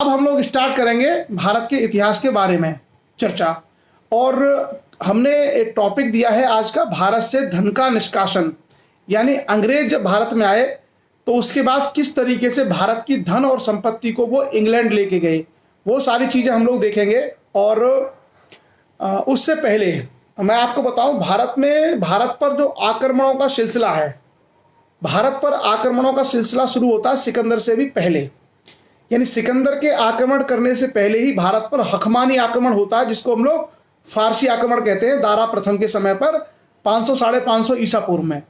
अब हम लोग स्टार्ट करेंगे भारत के इतिहास के बारे में चर्चा। और हमने एक टॉपिक दिया है आज का, भारत से धन का निष्कासन। यानी अंग्रेज जब भारत में आए तो उसके बाद किस तरीके से भारत की धन और संपत्ति को वो इंग्लैंड लेके गए, वो सारी चीज़ें हम लोग देखेंगे। और उससे पहले मैं आपको बताऊं, भारत पर जो आक्रमणों का सिलसिला है, भारत पर आक्रमणों का सिलसिला शुरू होता है सिकंदर से भी पहले। यानी सिकंदर के आक्रमण करने से पहले ही भारत पर हकमानी आक्रमण होता है, जिसको हम लोग फारसी आक्रमण कहते हैं, दारा प्रथम के समय पर 500 साढ़े 500 ईसा पूर्व में।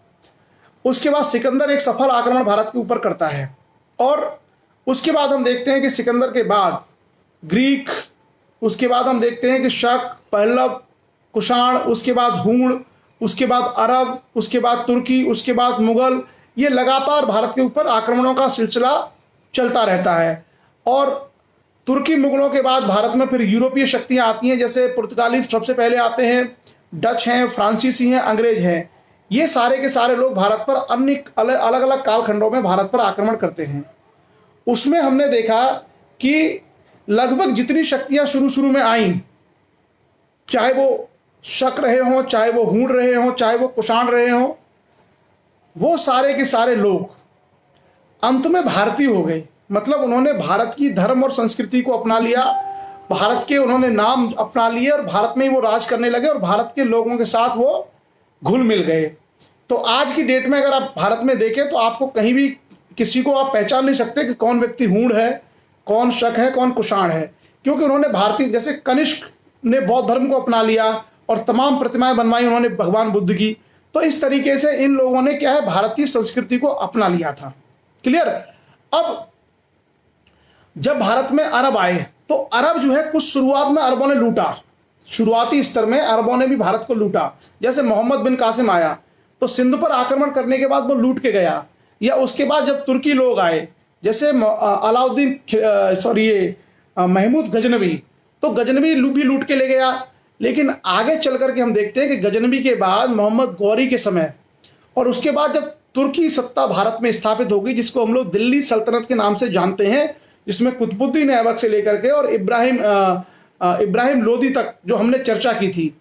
उसके बाद सिकंदर एक सफल आक्रमण भारत के ऊपर करता है। और उसके बाद हम देखते हैं कि सिकंदर के बाद ग्रीक, उसके बाद हम देखते हैं कि शक, पहलव, कुषाण, उसके बाद हूण, उसके बाद अरब, उसके बाद तुर्की, उसके बाद मुगल। ये लगातार भारत के ऊपर आक्रमणों का सिलसिला चलता रहता है। और तुर्की मुगलों के बाद भारत में फिर यूरोपीय शक्तियां आती हैं, जैसे पुर्तगाली सबसे पहले आते हैं, डच हैं, फ्रांसीसी हैं, अंग्रेज हैं। ये सारे के सारे लोग भारत पर अन्य अलग अलग कालखंडों में भारत पर आक्रमण करते हैं। उसमें हमने देखा कि लगभग जितनी शक्तियां शुरू शुरू में आईं, चाहे वो शक रहे हों, चाहे वो हूण रहे हों, चाहे वो कुषाण रहे हों, वो सारे के सारे लोग अंत में भारतीय हो गए। मतलब उन्होंने भारत की धर्म और संस्कृति को अपना लिया, भारत के उन्होंने नाम अपना लिए और भारत में ही वो राज करने लगे और भारत के लोगों के साथ वो घुल मिल गए। तो आज की डेट में अगर आप भारत में देखें तो आपको कहीं भी किसी को आप पहचान नहीं सकते कि कौन व्यक्ति हूण है, कौन शक है, कौन कुषाण है, क्योंकि उन्होंने भारतीय, जैसे कनिष्क ने बौद्ध धर्म को अपना लिया और तमाम प्रतिमाएं बनवाई उन्होंने भगवान बुद्ध की। तो इस तरीके से इन लोगों ने क्या है, भारतीय संस्कृति को अपना लिया था। क्लियर। अब जब भारत में अरब आए तो अरब जो है, कुछ शुरुआत में अरबों ने लूटा, शुरुआती स्तर में अरबों ने भी भारत को लूटा। जैसे मोहम्मद बिन कासिम आया तो सिंध पर आक्रमण करने के बाद वो लूट के गया, या उसके बाद जब तुर्की लोग आए, जैसे महमूद गजनवी, तो गजनवी भी लूट के ले गया। लेकिन आगे चल करके हम देखते हैं कि गजनवी के बाद मोहम्मद गौरी के समय और उसके बाद जब तुर्की सत्ता भारत में स्थापित होगी, जिसको हम लोग दिल्ली सल्तनत के नाम से जानते हैं, जिसमें कुतुबुद्दीन ऐबक से लेकर के और इब्राहिम लोदी तक जो हमने चर्चा की थी,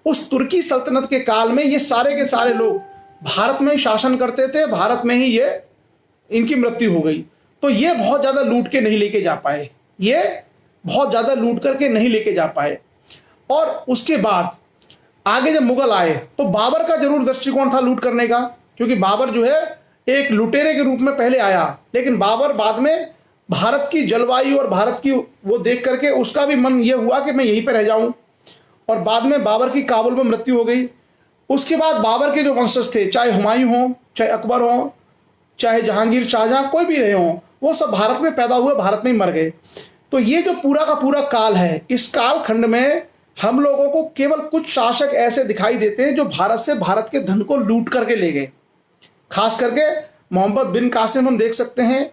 उस तुर्की सल्तनत के काल में ये सारे के सारे लोग भारत में ही शासन करते थे, भारत में ही ये इनकी मृत्यु हो गई। तो ये बहुत ज़्यादा लूट के नहीं लेके जा पाए, ये बहुत ज़्यादा लूट करके नहीं लेके जा पाए। और उसके बाद आगे जब मुगल आए तो बाबर का जरूर दृष्टिकोण था लूट करने का, क्योंकि बाबर जो है एक लुटेरे के रूप में पहले आया, लेकिन बाबर बाद में भारत की जलवायु और भारत की वो देख करके उसका भी मन ये हुआ कि मैं यहीं पर रह जाऊं, और बाद में बाबर की काबुल में मृत्यु हो गई। उसके बाद बाबर के जो वंशज थे, चाहे हुमायूं हो, चाहे अकबर हो, चाहे जहांगीर, शाहजहां, कोई भी रहे हों, वो सब भारत में पैदा हुए, भारत में ही मर गए। तो ये जो पूरा का पूरा काल है, इस काल खंड में हम लोगों को केवल कुछ शासक ऐसे दिखाई देते हैं जो भारत से भारत के धन को लूट करके ले गए। खास करके मोहम्मद बिन कासिम हम देख सकते हैं,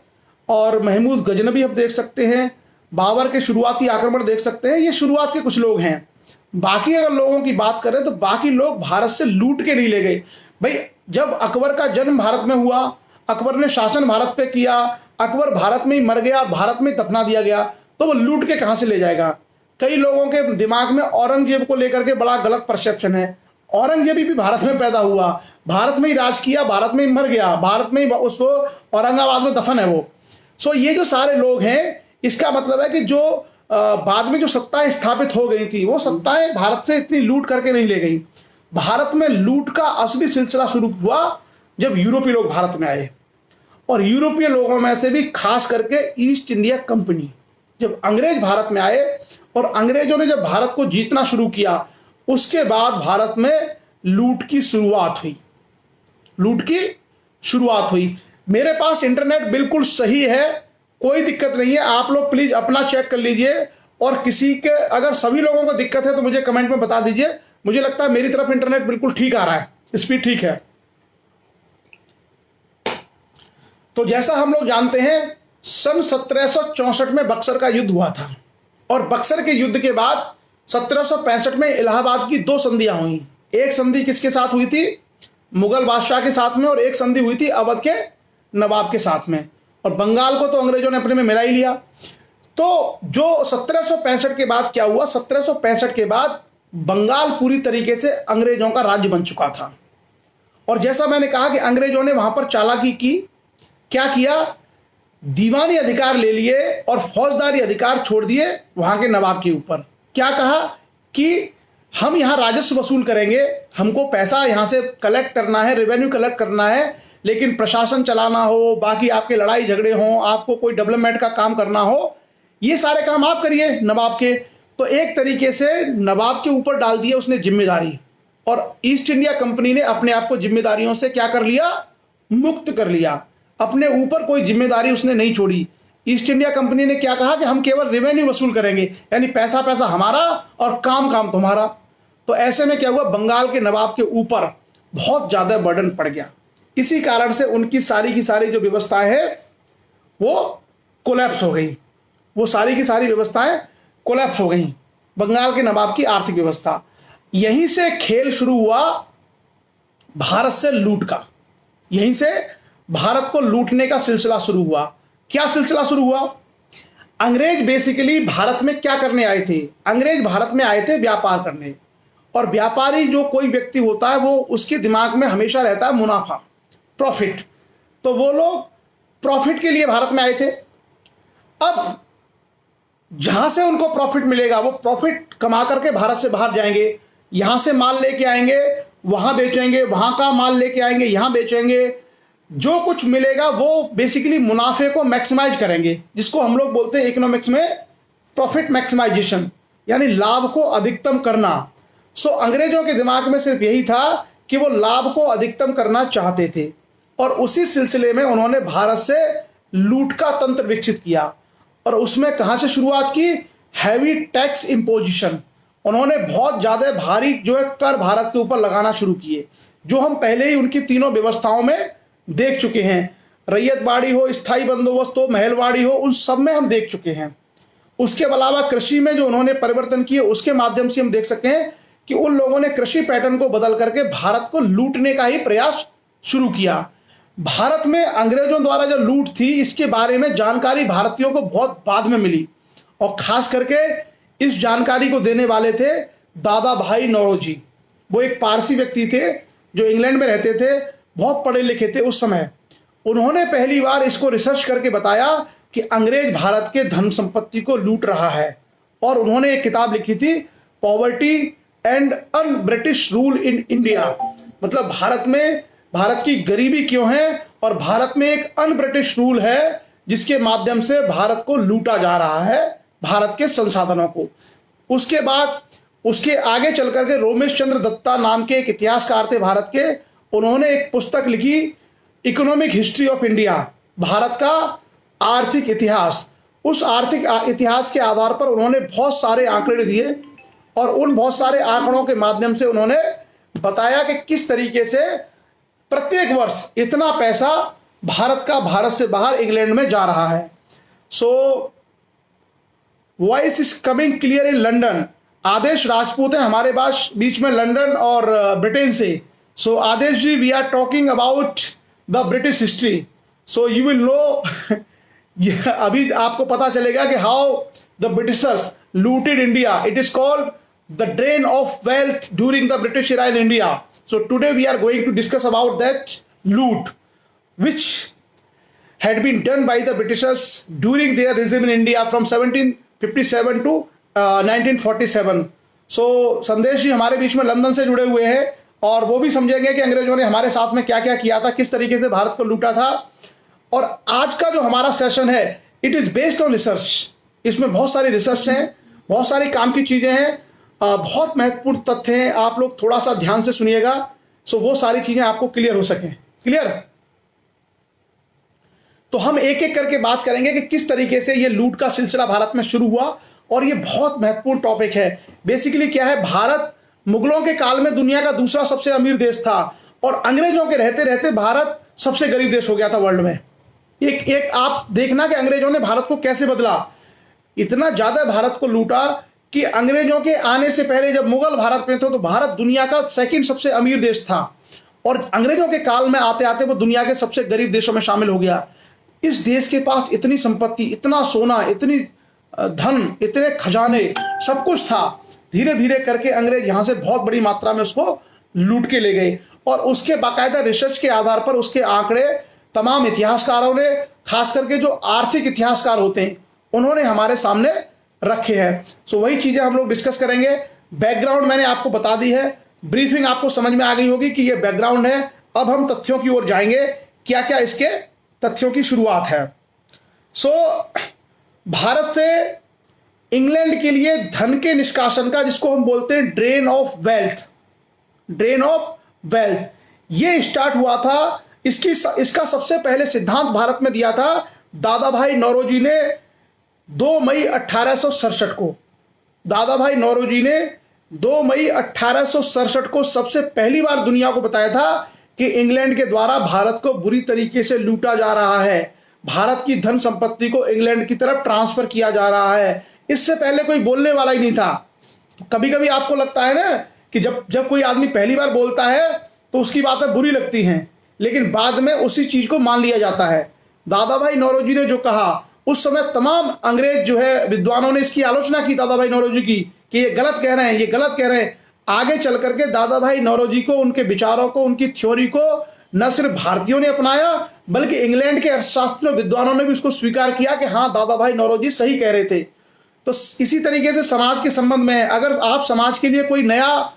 और महमूद गजनवी हम देख सकते हैं, बाबर के शुरुआती आक्रमण देख सकते हैं। ये शुरुआत के कुछ लोग हैं। बाकी अगर लोगों की बात करें तो बाकी लोग भारत से लूट के नहीं ले गए। भाई जब अकबर का जन्म भारत में हुआ, अकबर ने शासन भारत पे किया, अकबर भारत में ही मर गया, भारत में दफना दिया गया, तो वो लूट के कहां से ले जाएगा। कई लोगों के दिमाग में औरंगजेब को लेकर के बड़ा गलत परसेप्शन है। औरंगजेब भी भारत में पैदा हुआ, भारत में ही राज किया, भारत में ही मर गया, भारत में ही उसको औरंगाबाद में दफन है वो। सो ये जो सारे लोग हैं, इसका मतलब है कि जो बाद में जो सत्ताएं स्थापित हो गई थी, वो सत्ताएं भारत से इतनी लूट करके नहीं ले गई। भारत में लूट का असली सिलसिला शुरू हुआ जब यूरोपीय लोग भारत में आए, और यूरोपीय लोगों में से भी खास करके ईस्ट इंडिया कंपनी, जब अंग्रेज भारत में आए और अंग्रेजों ने जब भारत को जीतना शुरू किया, उसके बाद भारत में लूट की शुरुआत हुई, लूट की शुरुआत हुई। मेरे पास इंटरनेट बिल्कुल सही है, कोई दिक्कत नहीं है। आप लोग प्लीज अपना चेक कर लीजिए, और किसी के अगर सभी लोगों को दिक्कत है तो मुझे कमेंट में बता दीजिए। मुझे लगता है मेरी तरफ इंटरनेट बिल्कुल ठीक आ रहा है, स्पीड ठीक है। तो जैसा हम लोग जानते हैं, सन 1764 में बक्सर का युद्ध हुआ था, और बक्सर के युद्ध के बाद 1765 में इलाहाबाद की दो संधियां हुई। एक संधि किसके साथ हुई थी? मुगल बादशाह के साथ में, और एक संधि हुई थी अवध के नवाब के साथ में। और बंगाल को तो अंग्रेजों ने अपने में मिला ही लिया। तो जो 1765 के बाद क्या हुआ, 1765 के बाद बंगाल पूरी तरीके से अंग्रेजों का राज्य बन चुका था। और जैसा मैंने कहा कि अंग्रेजों ने वहां पर चालाकी की, क्या किया, दीवानी अधिकार ले लिए और फौजदारी अधिकार छोड़ दिए वहां के नवाब के ऊपर। क्या कहा कि हम यहाँ राजस्व वसूल करेंगे, हमको पैसा यहाँ से कलेक्ट करना है, रेवेन्यू कलेक्ट करना है, लेकिन प्रशासन चलाना हो, बाकी आपके लड़ाई झगड़े हों, आपको कोई डेवलपमेंट का काम करना हो, ये सारे काम आप करिए नवाब के। तो एक तरीके से नवाब के ऊपर डाल दिया उसने जिम्मेदारी, और ईस्ट इंडिया कंपनी ने अपने आप को जिम्मेदारियों से क्या कर लिया, मुक्त कर लिया। अपने ऊपर कोई जिम्मेदारी उसने नहीं छोड़ी। ईस्ट इंडिया कंपनी ने क्या कहा कि हम केवल रेवेन्यू वसूल करेंगे, यानी पैसा पैसा हमारा और काम काम तुम्हारा। तो ऐसे में क्या हुआ, बंगाल के नवाब के ऊपर बहुत ज्यादा बर्डन पड़ गया। इसी कारण से उनकी सारी की सारी जो व्यवस्थाएं हैं वो कोलैप्स हो गई, वो सारी की सारी व्यवस्थाएं कोलैप्स हो गई, बंगाल के नवाब की आर्थिक व्यवस्था। यहीं से खेल शुरू हुआ भारत से लूट का, यहीं से भारत को लूटने का सिलसिला शुरू हुआ। क्या सिलसिला शुरू हुआ, अंग्रेज बेसिकली भारत में क्या करने आए थे, अंग्रेज भारत में आए थे व्यापार करने। और व्यापारी जो कोई व्यक्ति होता है वो उसके दिमाग में हमेशा रहता है मुनाफा, प्रॉफिट। तो वो लोग प्रॉफिट के लिए भारत में आए थे। अब जहां से उनको प्रॉफिट मिलेगा वो प्रॉफिट कमा करके भारत से बाहर जाएंगे, यहां से माल लेके आएंगे, वहां बेचेंगे, वहां का माल लेके आएंगे, यहां बेचेंगे। जो कुछ मिलेगा वो बेसिकली मुनाफे को मैक्सिमाइज करेंगे, जिसको हम लोग बोलते हैं इकोनॉमिक्स में प्रॉफिट मैक्सिमाइजेशन, यानी लाभ को अधिकतम करना। सो अंग्रेजों के दिमाग में सिर्फ यही था कि वो लाभ को अधिकतम करना चाहते थे, और उसी सिलसिले में उन्होंने भारत से लूट का तंत्र विकसित किया। और उसमें कहां से शुरुआत की, हैवी टैक्स इंपोजिशन। उन्होंने बहुत ज्यादा भारी जो है कर भारत के ऊपर लगाना शुरू किए, जो हम पहले ही उनकी तीनों व्यवस्थाओं में देख चुके हैं। रैयतवाड़ी हो, स्थायी बंदोबस्त हो, महलवाड़ी हो, उन सब में हम देख चुके हैं। उसके अलावा कृषि में जो उन्होंने परिवर्तन किए उसके माध्यम से हम देख सकते हैं कि उन लोगों ने कृषि पैटर्न को बदल करके भारत को लूटने का ही प्रयास शुरू किया। भारत में अंग्रेजों द्वारा जो लूट थी इसके बारे में जानकारी भारतीयों को बहुत बाद में मिली, और खास करके इस जानकारी को देने वाले थे दादा भाई नौरोजी। वो एक पारसी व्यक्ति थे जो इंग्लैंड में रहते थे, बहुत पढ़े लिखे थे उस समय। उन्होंने पहली बार इसको रिसर्च करके बताया कि अंग्रेज भारत के धन संपत्ति को लूट रहा है, और उन्होंने एक किताब लिखी थी, poverty and un British rule in India. मतलब भारत की गरीबी क्यों है, और भारत में एक अन ब्रिटिश रूल है जिसके माध्यम से भारत को लूटा जा रहा है, भारत के संसाधनों को। उसके बाद उसके आगे चल करके रोमेश चंद्र दत्ता नाम के एक इतिहासकार थे भारत के, उन्होंने एक पुस्तक लिखी, economic history of India, Bharat का आर्थिक इतिहास। उस आर्थिक इतिहास के आधार पर उन्होंने बहुत सारे आंकड़े दिए, और उन बहुत सारे आंकड़ों के माध्यम से उन्होंने बताया कि किस तरीके से प्रत्येक वर्ष इतना पैसा भारत से बाहर इंग्लैंड में जा रहा है। So voice is coming clear in London. Adesh Rajput है हमारे पास बीच में लंदन और ब्रिटेन से। So Adesh ji, we are talking about the British history, so you will know अभी आपको पता चलेगा कि how the Britishers looted India. It is called the drain of wealth during the British era in India. So today we are going to discuss about that loot which had been done by the Britishers during their regime in India from 1757 to 1947. So संदेश जी हमारे बीच में London से जुड़े हुए हैं, और वो भी समझेंगे कि अंग्रेजों ने हमारे साथ में क्या क्या किया था, किस तरीके से भारत को लूटा था। और आज का जो हमारा सेशन है, it is based on research. इसमें बहुत सारी रिसर्च हैं, बहुत सारी काम की चीजें हैं, बहुत महत्वपूर्ण तथ्य हैं। आप लोग थोड़ा सा ध्यान से सुनिएगा, सो वो सारी चीजें आपको क्लियर हो सकें। क्लियर? तो हम एक एक करके बात करेंगे कि किस तरीके से ये लूट का सिलसिला भारत में शुरू हुआ, और ये बहुत महत्वपूर्ण टॉपिक है। बेसिकली क्या है, भारत मुगलों के काल में दुनिया का दूसरा सबसे अमीर देश था, और अंग्रेजों के रहते रहते भारत सबसे गरीब देश हो गया था वर्ल्ड में। एक आप देखना कि अंग्रेजों ने भारत को कैसे बदला। इतना ज्यादा भारत को लूटा कि अंग्रेजों के आने से पहले जब मुगल भारत में थे तो भारत दुनिया का सेकंड सबसे अमीर देश था, और अंग्रेजों के काल में आते आते वो दुनिया के सबसे गरीब देशों में शामिल हो गया। इस देश के पास इतनी संपत्ति, इतना सोना, इतनी धन, इतने खजाने, सब कुछ था। धीरे धीरे करके अंग्रेज यहाँ से बहुत बड़ी मात्रा में उसको लूट के ले गए और उसके बाकायदा रिसर्च के आधार पर उसके आंकड़े तमाम इतिहासकारों ने, खास करके जो आर्थिक इतिहासकार होते हैं, उन्होंने हमारे सामने रखे हैं। सो वही चीजें हम लोग डिस्कस करेंगे। बैकग्राउंड मैंने आपको बता दी है, ब्रीफिंग आपको समझ में आ गई होगी कि ये बैकग्राउंड है। अब हम तथ्यों की ओर जाएंगे, क्या क्या इसके तथ्यों की शुरुआत है। सो भारत से इंग्लैंड के लिए धन के निष्कासन का, जिसको हम बोलते हैं drain of wealth, drain of wealth, ये स्टार्ट हुआ था। इसका सबसे पहले सिद्धांत भारत में दिया था दादा भाई नौरोजी ने 2 मई 1867 को। दादा भाई नौरोजी ने 2 मई 1867 को सबसे पहली बार दुनिया को बताया था कि इंग्लैंड के द्वारा भारत को बुरी तरीके से लूटा जा रहा है, भारत की धन संपत्ति को इंग्लैंड की तरफ ट्रांसफर किया जा रहा है। इससे पहले कोई बोलने वाला ही नहीं था। कभी कभी आपको लगता है ना कि जब कोई आदमी पहली बार बोलता है तो उसकी बातें बुरी लगती हैं, लेकिन बाद में उसी चीज को मान लिया जाता है। दादा भाई नौरोजी ने जो कहा, उस समय तमाम अंग्रेज जो है विद्वानों ने इसकी आलोचना की दादा भाई नौरोजी की कि ये गलत कह रहे हैं, ये गलत कह रहे हैं। आगे चल करके दादा भाई नौरोजी को, उनके विचारों को, उनकी थ्योरी को न सिर्फ भारतीयों ने अपनाया, बल्कि इंग्लैंड के अर्थशास्त्री और विद्वानों ने भी उसको स्वीकार किया कि हाँ, दादा भाई नौरोजी सही कह रहे थे। तो इसी तरीके से समाज के संबंध में, अगर आप समाज के लिए कोई नया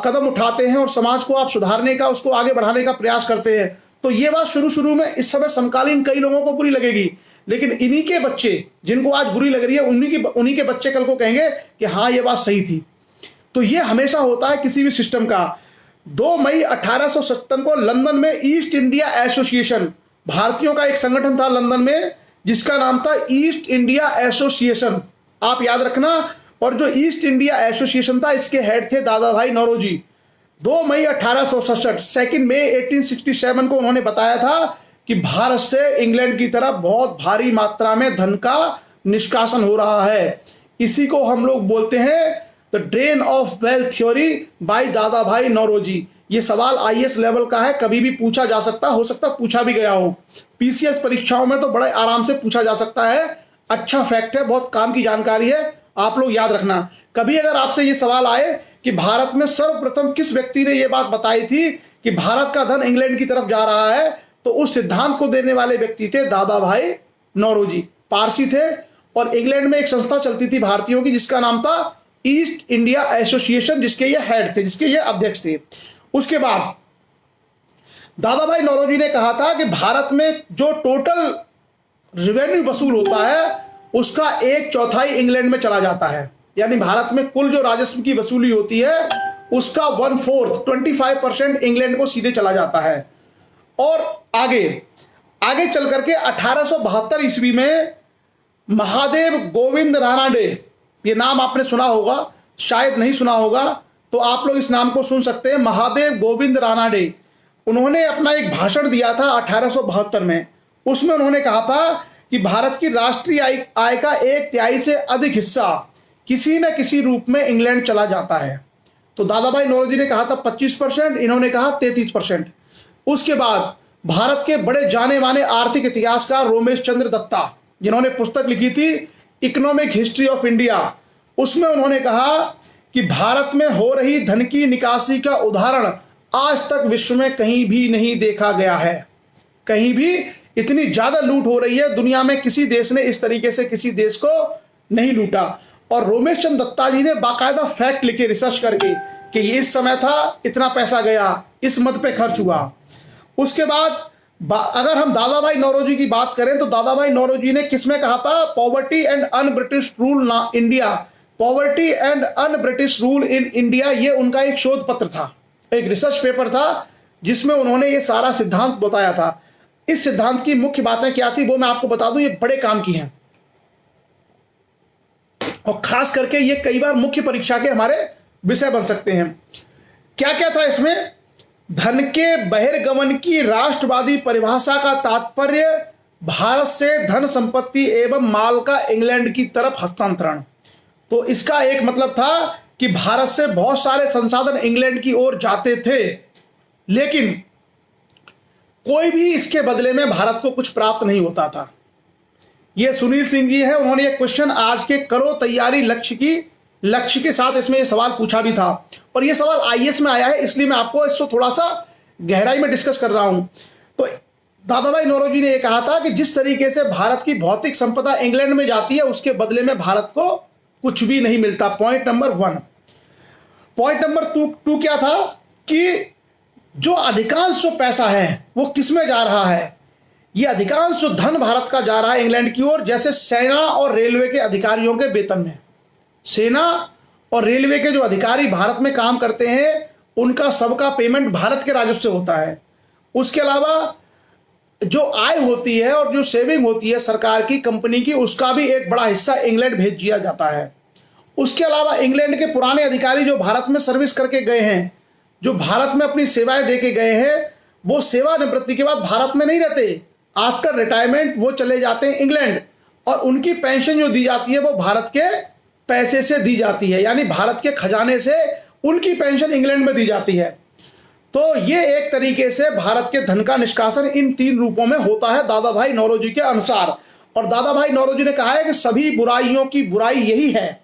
कदम उठाते हैं और समाज को आप सुधारने का, उसको आगे बढ़ाने का प्रयास करते हैं, तो ये बात शुरू में इस समय समकालीन कई लोगों को बुरी लगेगी, लेकिन इन्हीं के बच्चे जिनको आज बुरी लग रही है, उन्हीं के बच्चे कल को कहेंगे कि हाँ, ये बात सही थी। तो ये हमेशा होता है किसी भी सिस्टम का। 2 मई 1857 को लंदन में ईस्ट इंडिया एसोसिएशन, भारतीयों का एक संगठन था लंदन में जिसका नाम था ईस्ट इंडिया एसोसिएशन, आप याद रखना। और जो ईस्ट इंडिया एसोसिएशन था, इसके हेड थे दादा भाई नौरोजी। 2 मई 1867, 2 मई 1867 को उन्होंने बताया था कि भारत से इंग्लैंड की तरफ बहुत भारी मात्रा में धन का निष्कासन हो रहा है। इसी को हम लोग बोलते हैं the drain of wealth theory by दादा भाई नौरोजी। ये सवाल आईएएस लेवल का है, कभी भी पूछा जा सकता, हो सकता पूछा भी गया हो। पीसीएस परीक्षाओं में तो बड़े आराम से पूछा जा सकता है। अच्छा फैक्ट है, बहुत काम की जानकारी है, आप लोग याद रखना। कभी अगर आपसे ये सवाल आए कि भारत में सर्वप्रथम किस व्यक्ति ने यह बात बताई थी कि भारत का धन इंग्लैंड की तरफ जा रहा है, तो उस सिद्धांत को देने वाले व्यक्ति थे दादा भाई नौरोजी। पारसी थे और इंग्लैंड में एक संस्था चलती थी भारतीयों की जिसका नाम था ईस्ट इंडिया एसोसिएशन, जिसके ये हेड थे, जिसके ये अध्यक्ष थे। उसके बाद दादा भाई नौरोजी ने कहा था कि भारत में जो टोटल रेवेन्यू वसूल होता है उसका 1/4 इंग्लैंड में चला जाता है। यानी भारत में कुल जो राजस्व की वसूली होती है उसका 1/4 25% इंग्लैंड को सीधे चला जाता है। और आगे चल करके 1872 ईस्वी में महादेव गोविंद रानाडे, ये नाम आपने सुना होगा, शायद नहीं सुना होगा, तो आप लोग इस नाम को सुन सकते हैं, महादेव गोविंद रानाडे। उन्होंने अपना एक भाषण दिया था 1872 में। उसमें उन्होंने कहा था कि भारत की राष्ट्रीय आय का 1/3 से अधिक हिस्सा किसी न किसी रूप में इंग्लैंड चला जाता है। तो दादा भाई नौरोजी ने कहा था 25%, इन्होंने कहा 33%। उसके बाद भारत के बड़े जाने माने आर्थिक इतिहासकार रोमेश चंद्र दत्ता, जिन्होंने पुस्तक लिखी थी इकोनॉमिक हिस्ट्री ऑफ इंडिया, उसमें उन्होंने कहा कि भारत में हो रही धन की निकासी का उदाहरण आज तक विश्व में कहीं भी नहीं देखा गया है। कहीं भी इतनी ज्यादा लूट हो रही है, दुनिया में किसी देश ने इस तरीके से किसी देश को नहीं लूटा। और रोमेश चंद्र दत्ता जी ने बाकायदा फैक्ट लिखे, रिसर्च करके, कि ये इस समय था, इतना पैसा गया, इस मद पे खर्च हुआ। उसके बाद अगर हम दादा भाई नौरोजी की बात करें तो दादा भाई नौरोजी ने किसमें कहा था, poverty and un British rule India, poverty and un British rule in India, ये उनका एक शोध पत्र था, एक रिसर्च पेपर था जिसमें उन्होंने ये सारा सिद्धांत बताया था। इस सिद्धांत की मुख्य बातें क्या थी वो मैं आपको बता दूं, ये बड़े काम की हैं और खास करके ये कई बार मुख्य परीक्षा के हमारे विषय बन सकते हैं। क्या क्या था इसमें, धन के बहिर्गमन की राष्ट्रवादी परिभाषा का तात्पर्य भारत से धन संपत्ति एवं माल का इंग्लैंड की तरफ हस्तांतरण। तो इसका एक मतलब था कि भारत से बहुत सारे संसाधन इंग्लैंड की ओर जाते थे, लेकिन कोई भी इसके बदले में भारत को कुछ प्राप्त नहीं होता था। ये सुनील सिंह जी है, उन्होंने ये क्वेश्चन आज के करो तैयारी लक्ष्य के साथ इसमें ये सवाल पूछा भी था, और ये सवाल आईएएस में आया है, इसलिए मैं आपको इसको थोड़ा सा गहराई में डिस्कस कर रहा हूं। तो दादा भाई नौरोजी ने यह कहा था कि जिस तरीके से भारत की भौतिक संपदा इंग्लैंड में जाती है, उसके बदले में भारत को कुछ भी नहीं मिलता। Point number 1। पॉइंट नंबर 2 क्या था कि जो अधिकांश जो पैसा है वो किस में जा रहा है? ये अधिकांश जो धन भारत का जा रहा है इंग्लैंड की ओर, जैसे सेना और रेलवे के अधिकारियों के वेतन में। सेना और रेलवे के जो अधिकारी भारत में काम करते हैं, उनका सबका पेमेंट भारत के राजस्व से होता है। उसके अलावा जो आय होती है और जो सेविंग होती है सरकार की, कंपनी की, उसका भी एक बड़ा हिस्सा इंग्लैंड भेज दिया जाता है। उसके अलावा इंग्लैंड के पुराने अधिकारी जो भारत में सर्विस करके गए हैं, जो भारत में अपनी सेवाएं दे के गए हैं, वो सेवानिवृत्ति के बाद भारत में नहीं रहते। आफ्टर रिटायरमेंट वो चले जाते हैं इंग्लैंड, और उनकी पेंशन जो दी जाती है वो भारत के पैसे से दी जाती है, यानी भारत के खजाने से उनकी पेंशन इंग्लैंड में दी जाती है। तो ये एक तरीके से भारत के धन का निष्कासन इन 3 रूपों में होता है दादा भाई नौरोजी के अनुसार। और दादा भाई नौरोजी ने कहा है कि सभी बुराइयों की बुराई यही है,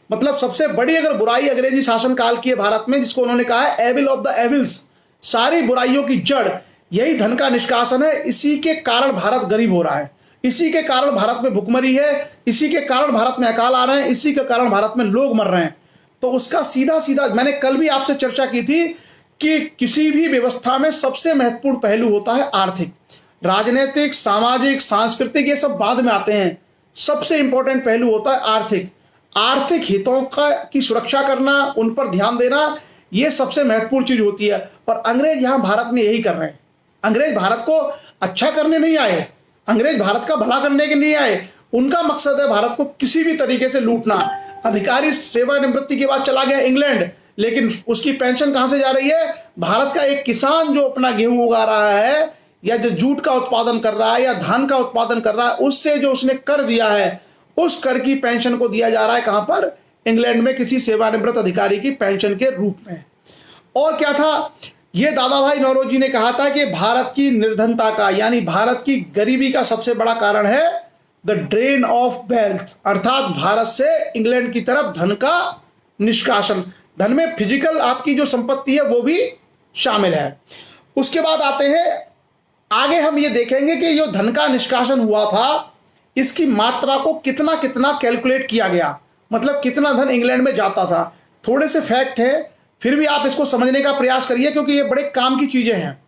मतलब सबसे बड़ी अगर बुराई अंग्रेजी शासनकाल की है भारत में, जिसको उन्होंने कहा है एविल ऑफ द एविल्स, सारी बुराइयों की जड़ यही धन का निष्कासन है। इसी के कारण भारत गरीब हो रहा है, इसी के कारण भारत में भुखमरी है, इसी के कारण भारत में अकाल आ रहे हैं, इसी के कारण भारत में लोग मर रहे हैं। तो उसका सीधा सीधा मैंने कल भी आपसे चर्चा की थी कि किसी भी व्यवस्था में सबसे महत्वपूर्ण पहलू होता है आर्थिक। राजनीतिक, सामाजिक, सांस्कृतिक ये सब बाद में आते हैं, सबसे इंपॉर्टेंट पहलू होता है आर्थिक। आर्थिक हितों की सुरक्षा करना, उन पर ध्यान देना, ये सबसे महत्वपूर्ण चीज होती है। और अंग्रेज यहां भारत में यही कर रहे हैं। अंग्रेज भारत को अच्छा करने नहीं आए, अंग्रेज भारत का भला करने के लिए आए। उनका मकसद है भारत को किसी भी तरीके से लूटना। अधिकारी सेवानिवृत्ति के बाद चला गया इंग्लैंड, लेकिन उसकी पेंशन कहां से जा रही है? भारत का एक किसान जो अपना गेहूं उगा रहा है, या जो जूट का उत्पादन कर रहा है, या धान का उत्पादन कर रहा है, उससे जो उसने कर दिया है, उस कर की पेंशन को दिया जा रहा है कहां पर? इंग्लैंड में किसी सेवानिवृत्त अधिकारी की पेंशन के रूप में। और क्या था? ये दादा भाई नौरोजी ने कहा था कि भारत की निर्धनता का, यानी भारत की गरीबी का सबसे बड़ा कारण है द ड्रेन ऑफ वेल्थ, अर्थात भारत से इंग्लैंड की तरफ धन का निष्कासन। धन में फिजिकल आपकी जो संपत्ति है वो भी शामिल है। उसके बाद आते हैं आगे, हम ये देखेंगे कि जो धन का निष्कासन हुआ था, इसकी मात्रा को कितना कितना कैलकुलेट किया गया, मतलब कितना धन इंग्लैंड में जाता था। थोड़े से फैक्ट है, फिर भी आप इसको समझने का प्रयास करिए, क्योंकि ये बड़े काम की चीजें हैं।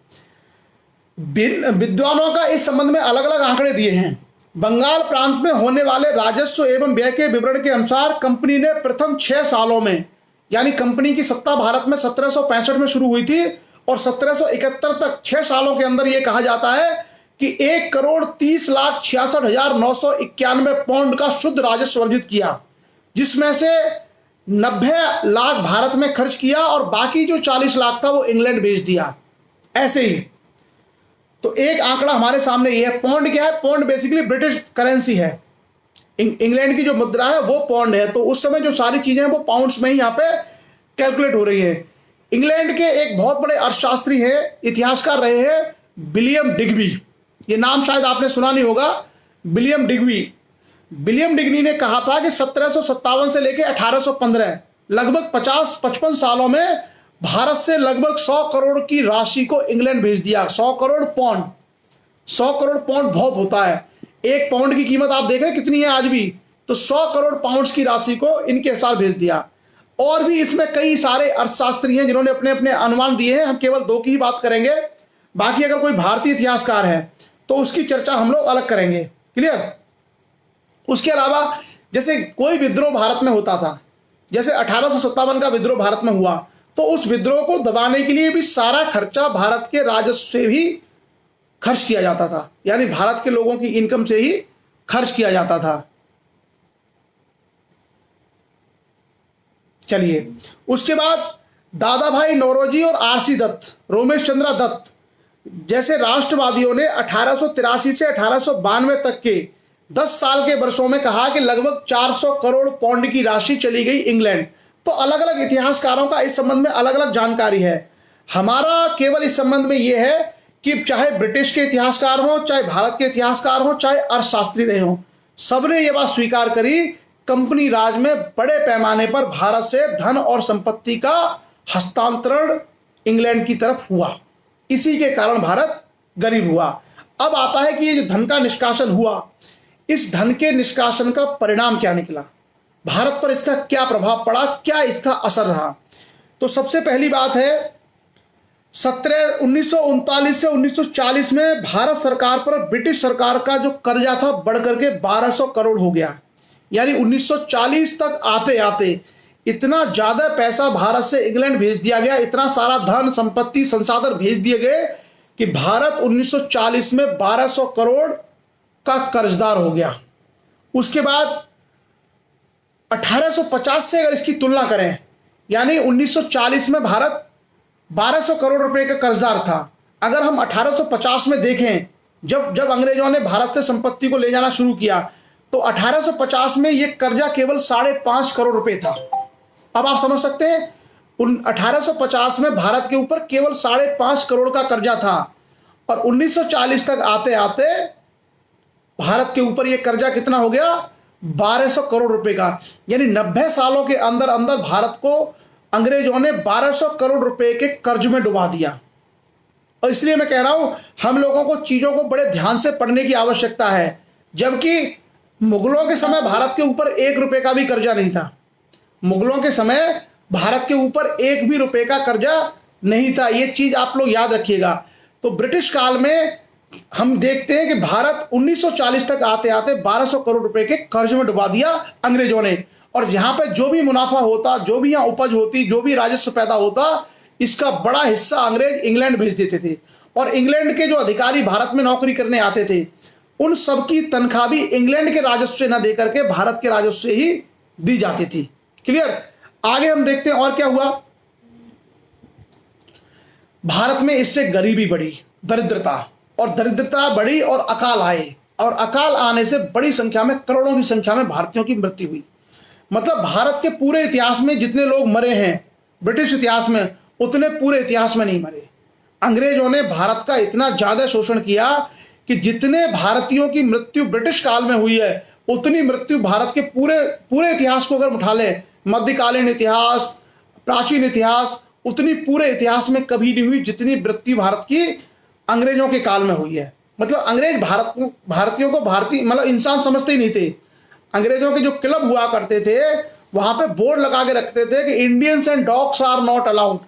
विद्वानों का इस संबंध में अलग अलग आंकड़े दिए हैं। बंगाल प्रांत में होने वाले राजस्व एवं व्यय के विवरण के अनुसार कंपनी ने प्रथम 6 सालों में, यानी कंपनी की सत्ता भारत में 1765 में शुरू हुई थी और 1771 तक 6 सालों के अंदर यह कहा जाता है कि 1,30,66,991 पाउंड का शुद्ध राजस्व अर्जित किया, जिसमें से 90 लाख भारत में खर्च किया और बाकी जो 40 लाख था वो इंग्लैंड भेज दिया। ऐसे ही तो एक आंकड़ा हमारे सामने ये है। पौंड क्या है? पौंड बेसिकली ब्रिटिश करेंसी है। इंग्लैंड की जो मुद्रा है वो पौंड है। तो उस समय जो सारी चीजें हैं वो पाउंड्स में ही यहाँ पे कैलकुलेट हो रही है। इंग्लैंड के एक बहुत बड़े अर्थशास्त्री है, इतिहासकार रहे हैं विलियम डिग्बी। ये नाम शायद आपने सुना नहीं होगा, विलियम डिग्बी। विलियम डिग्बी ने कहा था कि 1757 से लेकर 1815 लगभग 50-55 सालों में भारत से लगभग 100 करोड़ की राशि को इंग्लैंड भेज दिया। 100 करोड़ पाउंड, 100 करोड़ पाउंड बहुत होता है। एक पाउंड की कीमत आप देख रहे हैं कितनी है आज भी, तो 100 करोड़ पाउंड्स की राशि को इनके साथ भेज दिया। और भी इसमें कई सारे अर्थशास्त्री हैं जिन्होंने अपने अपने अनुमान दिए हैं। हम केवल 2 की ही बात करेंगे, बाकी अगर कोई भारतीय इतिहासकार है तो उसकी चर्चा हम लोग अलग करेंगे। क्लियर? उसके अलावा जैसे कोई विद्रोह भारत में होता था, जैसे 1857 का विद्रोह भारत में हुआ, तो उस विद्रोह को दबाने के लिए भी सारा खर्चा भारत के राजस्व से भी खर्च किया जाता था, यानी भारत के लोगों की इनकम से ही खर्च किया जाता था। चलिए, उसके बाद दादा भाई नौरोजी और आरसी दत्त, रोमेश चंद्र दत्त जैसे राष्ट्रवादियों ने 1883 से 1892 तक के 10 साल के वर्षों में कहा कि लगभग 400 करोड़ पाउंड की राशि चली गई इंग्लैंड। तो अलग अलग इतिहासकारों का इस संबंध में अलग अलग जानकारी है। हमारा केवल इस संबंध में यह है कि चाहे ब्रिटिश के इतिहासकार हो, चाहे भारत के इतिहासकार हो, चाहे अर्थशास्त्री रहे हो, सबने ये बात स्वीकार करी, कंपनी राज में बड़े पैमाने पर भारत से धन और संपत्ति का हस्तांतरण इंग्लैंड की तरफ हुआ। इसी के कारण भारत गरीब हुआ। अब आता है कि ये जो धन का निष्कासन हुआ, इस धन के निष्कासन का परिणाम क्या निकला, भारत पर इसका क्या प्रभाव पड़ा, क्या इसका असर रहा। तो सबसे पहली बात है 1939 से 1940 में भारत सरकार पर ब्रिटिश सरकार का जो कर्जा था बढ़कर के 1200 करोड़ हो गया। यानी 1940 तक आते आते इतना ज्यादा पैसा भारत से इंग्लैंड भेज दिया गया, इतना सारा धन संपत्ति संसाधन भेज दिए गए कि भारत 1940 में 1200 करोड़ का कर्जदार हो गया। उसके बाद 1850 से अगर इसकी तुलना करें, यानी 1940 में भारत 1200 करोड़ रुपए का कर्जदार था। अगर हम 1850 में देखें, जब अंग्रेजों ने भारत से संपत्ति को ले जाना शुरू किया, तो 1850 में यह कर्जा केवल 5.5 करोड़ रुपए था। अब आप समझ सकते हैं, 1850 में भारत के ऊपर केवल 5.5 करोड़ का कर्जा था, और 1940 तक आते आते भारत के ऊपर यह कर्जा कितना हो गया, 1200 करोड़ रुपए का। यानी 90 सालों के अंदर अंदर भारत को अंग्रेजों ने 1200 करोड़ रुपए के कर्ज में डुबा दिया। और इसलिए मैं कह रहा हूं, हम लोगों को चीजों को बड़े ध्यान से पढ़ने की आवश्यकता है। जबकि मुगलों के समय भारत के ऊपर 1 रुपए का भी कर्जा नहीं था। मुगलों के समय भारत के ऊपर 1 भी रुपए का कर्जा नहीं था। ये चीज आप लोग याद रखिएगा। तो ब्रिटिश काल में हम देखते हैं कि भारत 1940 तक आते आते 1200 करोड़ रुपए के कर्ज में डुबा दिया अंग्रेजों ने। और यहां पे जो भी मुनाफा होता, जो भी यहां उपज होती, जो भी राजस्व पैदा होता, इसका बड़ा हिस्सा अंग्रेज इंग्लैंड भेज देते थे। और इंग्लैंड के जो अधिकारी भारत में नौकरी करने आते थे, उन सबकी तनख्वाह भी इंग्लैंड के राजस्व से न देकर के भारत के राजस्व से ही दी जाती थी। क्लियर। आगे हम देखते हैं और क्या हुआ। भारत में इससे गरीबी बढ़ी, दरिद्रता बढ़ी और अकाल आए। और अकाल आने से बड़ी संख्या में, करोड़ों की संख्या में भारतीयों की मृत्यु हुई। मतलब भारत के पूरे इतिहास में जितने लोग मरे हैं ब्रिटिश इतिहास में, उतने पूरे इतिहास में नहीं मरे। अंग्रेजों ने भारत का इतना ज्यादा शोषण किया कि जितने भारतीयों की मृत्यु ब्रिटिश काल में हुई है, उतनी मृत्यु भारत के पूरे इतिहास को अगर उठा लें, मध्यकालीन इतिहास, प्राचीन इतिहास, उतनी पूरे इतिहास में कभी नहीं हुई जितनी मृत्यु भारत की अंग्रेजों के काल में हुई है। मतलब अंग्रेज भारतीयों को भारतीय मतलब इंसान समझते ही नहीं थे। अंग्रेजों के जो क्लब हुआ करते थे, वहां पे बोर्ड लगा के रखते थे कि Indians and dogs are not allowed.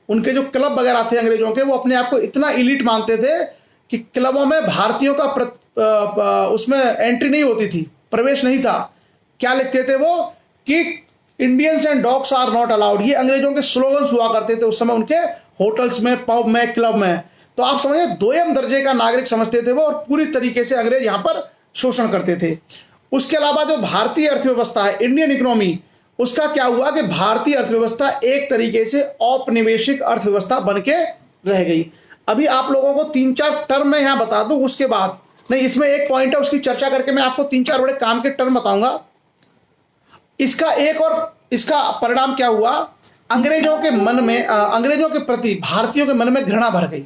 उनके जो क्लब वगैरह थे अंग्रेजों के, वो अपने आप को इतना इलीट मानते थे कि क्लबों में भारतीयों का उसमें एंट्री नहीं होती थी, प्रवेश नहीं था। क्या लिखते थे वो कि Indians and dogs are not allowed. ये अंग्रेजों के स्लोगन्स हुआ करते थे उस समय उनके होटल्स में, पब में, क्लब में। तो आप समझिए दोयम दर्जे का नागरिक समझते थे वो, और पूरी तरीके से अंग्रेज यहां पर शोषण करते थे। उसके अलावा जो भारतीय अर्थव्यवस्था है, इंडियन इकोनॉमी, उसका क्या हुआ कि भारतीय अर्थव्यवस्था एक तरीके से औपनिवेशिक अर्थव्यवस्था बन के रह गई। अभी आप लोगों को 3-4 टर्म मैं यहां बता दूं, उसके बाद नहीं, इसमें एक पॉइंट है, उसकी चर्चा करके मैं आपको 3-4 बड़े काम के टर्म बताऊंगा। इसका परिणाम क्या हुआ, अंग्रेजों के मन में, अंग्रेजों के प्रति भारतीयों के मन में घृणा भर गई।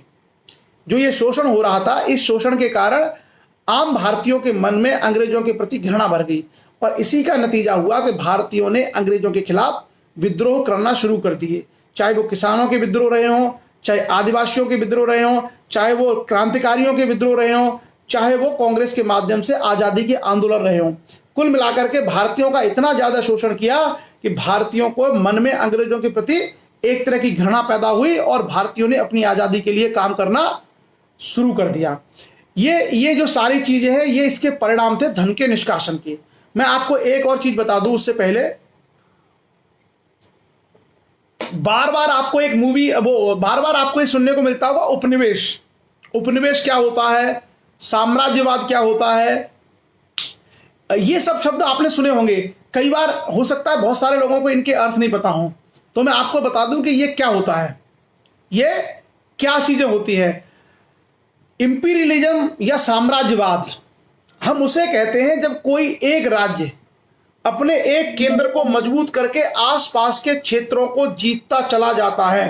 जो ये शोषण हो रहा था, इस शोषण के कारण आम भारतीयों के मन में अंग्रेजों के प्रति घृणा भर गई। और इसी का नतीजा हुआ कि भारतीयों ने अंग्रेजों के खिलाफ विद्रोह करना शुरू कर दिए। चाहे वो किसानों के विद्रोह रहे हों, चाहे आदिवासियों के विद्रोह रहे हों, चाहे वो क्रांतिकारियों के विद्रोह रहे हों, चाहे वो कांग्रेस के माध्यम से आजादी के आंदोलन रहे हों। कुल मिलाकर के भारतीयों का इतना ज्यादा शोषण किया कि भारतीयों को मन में अंग्रेजों के प्रति एक तरह की घृणा पैदा हुई, और भारतीयों ने अपनी आजादी के लिए काम करना शुरू कर दिया। ये जो सारी चीजें हैं, ये इसके परिणाम थे धन के निष्कासन के। मैं आपको एक और चीज बता दूं उससे पहले, बार बार आपको ये सुनने को मिलता होगा, उपनिवेश क्या होता है, साम्राज्यवाद क्या होता है, ये सब शब्द आपने सुने होंगे कई बार। हो सकता है बहुत सारे लोगों को इनके अर्थ नहीं पता हो, तो मैं आपको बता दूं कि ये क्या होता है, ये क्या चीजें होती है। इंपीरियलिज्म या साम्राज्यवाद हम उसे कहते हैं जब कोई एक राज्य अपने एक केंद्र को मजबूत करके आसपास के क्षेत्रों को जीतता चला जाता है।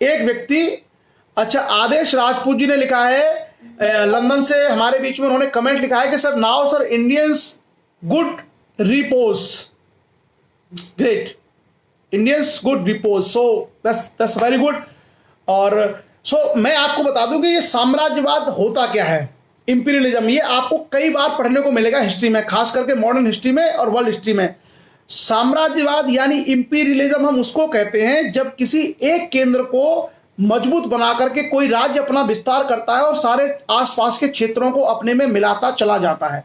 एक व्यक्ति, अच्छा, आदेश राजपूत जी ने लिखा है लंदन से हमारे बीच में उन्होंने कमेंट लिखा है कि sir now sir Indians good repose, great, Indians good repose, so that's very good. और मैं आपको बता दूं कि ये साम्राज्यवाद होता क्या है, इंपीरियलिज्म, ये आपको कई बार पढ़ने को मिलेगा हिस्ट्री में, खास करके मॉडर्न हिस्ट्री में और वर्ल्ड हिस्ट्री में। साम्राज्यवाद यानी इंपीरियलिज्म हम उसको कहते हैं जब किसी एक केंद्र को मजबूत बना करके कोई राज्य अपना विस्तार करता है और सारे आसपास के क्षेत्रों को अपने में मिलाता चला जाता है।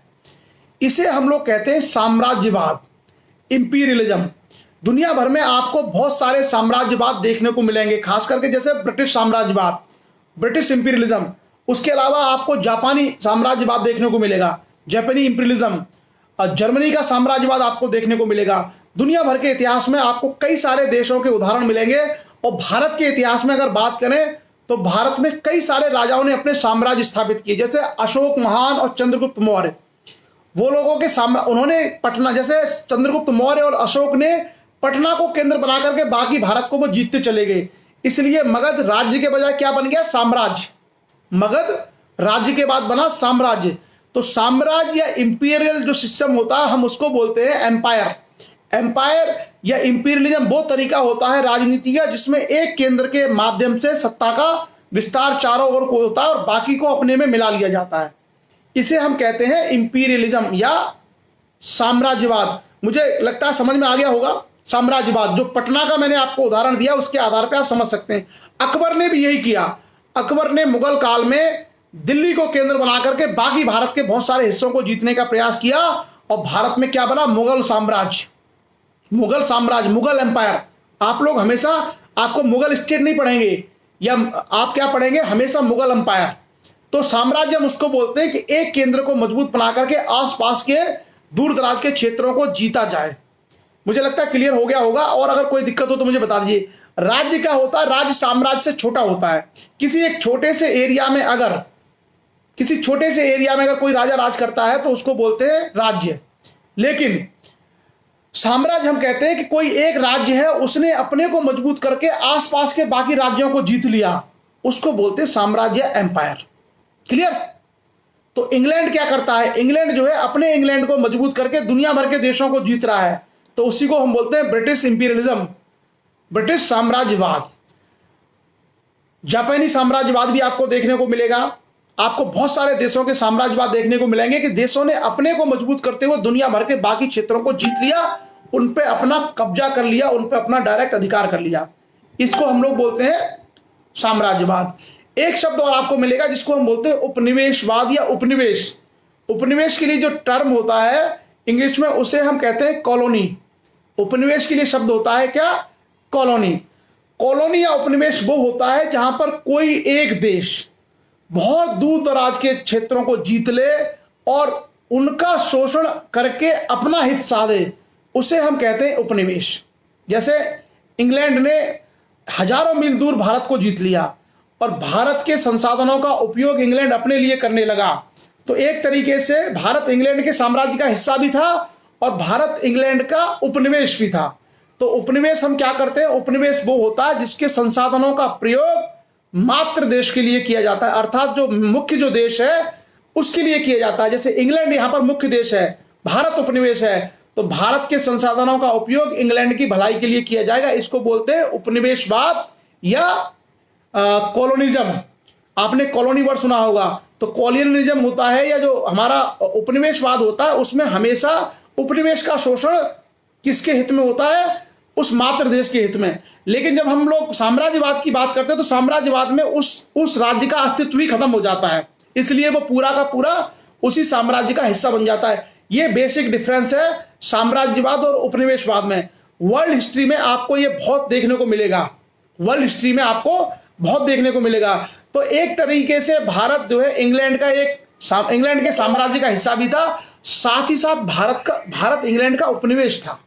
इसे हम लोग कहते हैं साम्राज्यवाद, इंपीरियलिज्म। दुनिया भर में आपको बहुत सारे साम्राज्यवाद देखने को मिलेंगे, खास करके जैसे ब्रिटिश साम्राज्यवाद, ब्रिटिश इंपीरियलिज्म। उसके अलावा आपको जापानी साम्राज्यवाद देखने को मिलेगा, जापानी इंपीरियलिज्म। जर्मनी का साम्राज्यवाद आपको देखने को मिलेगा। दुनिया भर के इतिहास में आपको कई सारे देशों के उदाहरण मिलेंगे। और भारत के इतिहास में अगर बात करें तो भारत में कई सारे राजाओं ने अपने साम्राज्य स्थापित किए, जैसे अशोक महान और चंद्रगुप्त मौर्य। वो लोगों के उन्होंने पटना, जैसे चंद्रगुप्त मौर्य और अशोक ने पटना को केंद्र बना करके बाकी भारत को वो जीतते चले गए। इसलिए मगध राज्य के बजाय क्या बन गया, साम्राज्य। मगध राज्य के बाद बना साम्राज्य। तो साम्राज्य या इंपीरियल जो सिस्टम होता है हम उसको बोलते हैं एम्पायर। एम्पायर या इंपीरियलिज्म वो तरीका होता है राजनीति का जिसमें एक केंद्र के माध्यम से सत्ता का विस्तार चारों ओर को होता है और बाकी को अपने में मिला लिया जाता है। इसे हम कहते हैं इंपीरियलिज्म या साम्राज्यवाद। मुझे लगता है समझ में आ गया होगा। साम्राज्यवाद जो पटना का मैंने आपको उदाहरण दिया उसके आधार पर आप समझ सकते हैं। अकबर ने भी यही किया। अकबर ने मुगल काल में दिल्ली को केंद्र बना करके बाकी भारत के बहुत सारे हिस्सों को जीतने का प्रयास किया और भारत में क्या बना, मुगल साम्राज्य, मुगल साम्राज्य, मुगल एम्पायर। आप लोग हमेशा, आपको मुगल स्टेट नहीं पढ़ेंगे या आप क्या पढ़ेंगे, हमेशा मुगल एम्पायर। तो साम्राज्य हम उसको बोलते हैं कि एक केंद्र को मजबूत बना करके आसपास के दूर दराज के क्षेत्रों को जीता जाए। मुझे लगता है क्लियर हो गया होगा। और अगर कोई दिक्कत हो तो मुझे बता दीजिए। राज्य क्या होता है, राज्य साम्राज्य से छोटा होता है। किसी एक छोटे से एरिया में अगर कोई राजा राज करता है तो उसको बोलते हैं राज्य। लेकिन साम्राज्य हम कहते हैं कि कोई एक राज्य है, उसने अपने को मजबूत करके आसपास के बाकी राज्यों को जीत लिया, उसको बोलते हैं साम्राज्य, एम्पायर। क्लियर। तो इंग्लैंड क्या करता है, इंग्लैंड जो है अपने इंग्लैंड को मजबूत करके दुनिया भर के देशों को जीत रहा है, तो उसी को हम बोलते हैं ब्रिटिश इंपीरियलिज्म, ब्रिटिश साम्राज्यवाद। जापानी साम्राज्यवाद भी आपको देखने को मिलेगा। आपको बहुत सारे देशों के साम्राज्यवाद देखने को मिलेंगे कि देशों ने अपने को मजबूत करते हुए दुनिया भर के बाकी क्षेत्रों को जीत लिया, उन पे अपना कब्जा कर लिया, उन पे अपना डायरेक्ट अधिकार कर लिया। इसको हम लोग बोलते हैं साम्राज्यवाद। एक शब्द और आपको मिलेगा जिसको हम बोलते हैं उपनिवेशवाद या उपनिवेश। उपनिवेश के लिए जो टर्म होता है इंग्लिश में उसे हम कहते हैं कॉलोनी। उपनिवेश के लिए शब्द होता है क्या, कॉलोनी। कॉलोनी या उपनिवेश वो होता है जहां पर कोई एक देश बहुत दूर दराज के क्षेत्रों को जीत ले और उनका शोषण करके अपना हित साधे, उसे हम कहते हैं उपनिवेश। जैसे इंग्लैंड ने हजारों मील दूर भारत को जीत लिया और भारत के संसाधनों का उपयोग इंग्लैंड अपने लिए करने लगा, तो एक तरीके से भारत इंग्लैंड के साम्राज्य का हिस्सा भी था और भारत इंग्लैंड का उपनिवेश भी था। तो उपनिवेश हम क्या करते हैं, उपनिवेश वो होता है जिसके संसाधनों का प्रयोग मात्र देश के लिए किया जाता है, अर्थात जो मुख्य जो देश है उसके लिए किया जाता है। जैसे इंग्लैंड यहां पर मुख्य देश है, भारत उपनिवेश है, तो भारत के संसाधनों का उपयोग इंग्लैंड की भलाई के लिए किया जाएगा। इसको बोलते हैं उपनिवेशवाद या कॉलोनिज्म। आपने कॉलोनी वर्ड सुना होगा। तो कॉलोनिज्म होता है या जो हमारा उपनिवेशवाद होता है उसमें हमेशा उपनिवेश का शोषण किसके हित में होता है, उस मात्र देश के हित में। लेकिन जब हम लोग साम्राज्यवाद की बात करते हैं तो साम्राज्यवाद में उस राज्य का अस्तित्व ही खत्म हो जाता है, इसलिए वो पूरा का पूरा उसी साम्राज्य का हिस्सा बन जाता है। ये बेसिक डिफरेंस है साम्राज्यवाद और उपनिवेशवाद में। वर्ल्ड हिस्ट्री में आपको ये बहुत देखने को मिलेगा, वर्ल्ड हिस्ट्री में आपको बहुत देखने को मिलेगा। तो एक तरीके से भारत जो है इंग्लैंड के साम्राज्य का हिस्सा भी था, साथ ही साथ भारत इंग्लैंड का उपनिवेश था।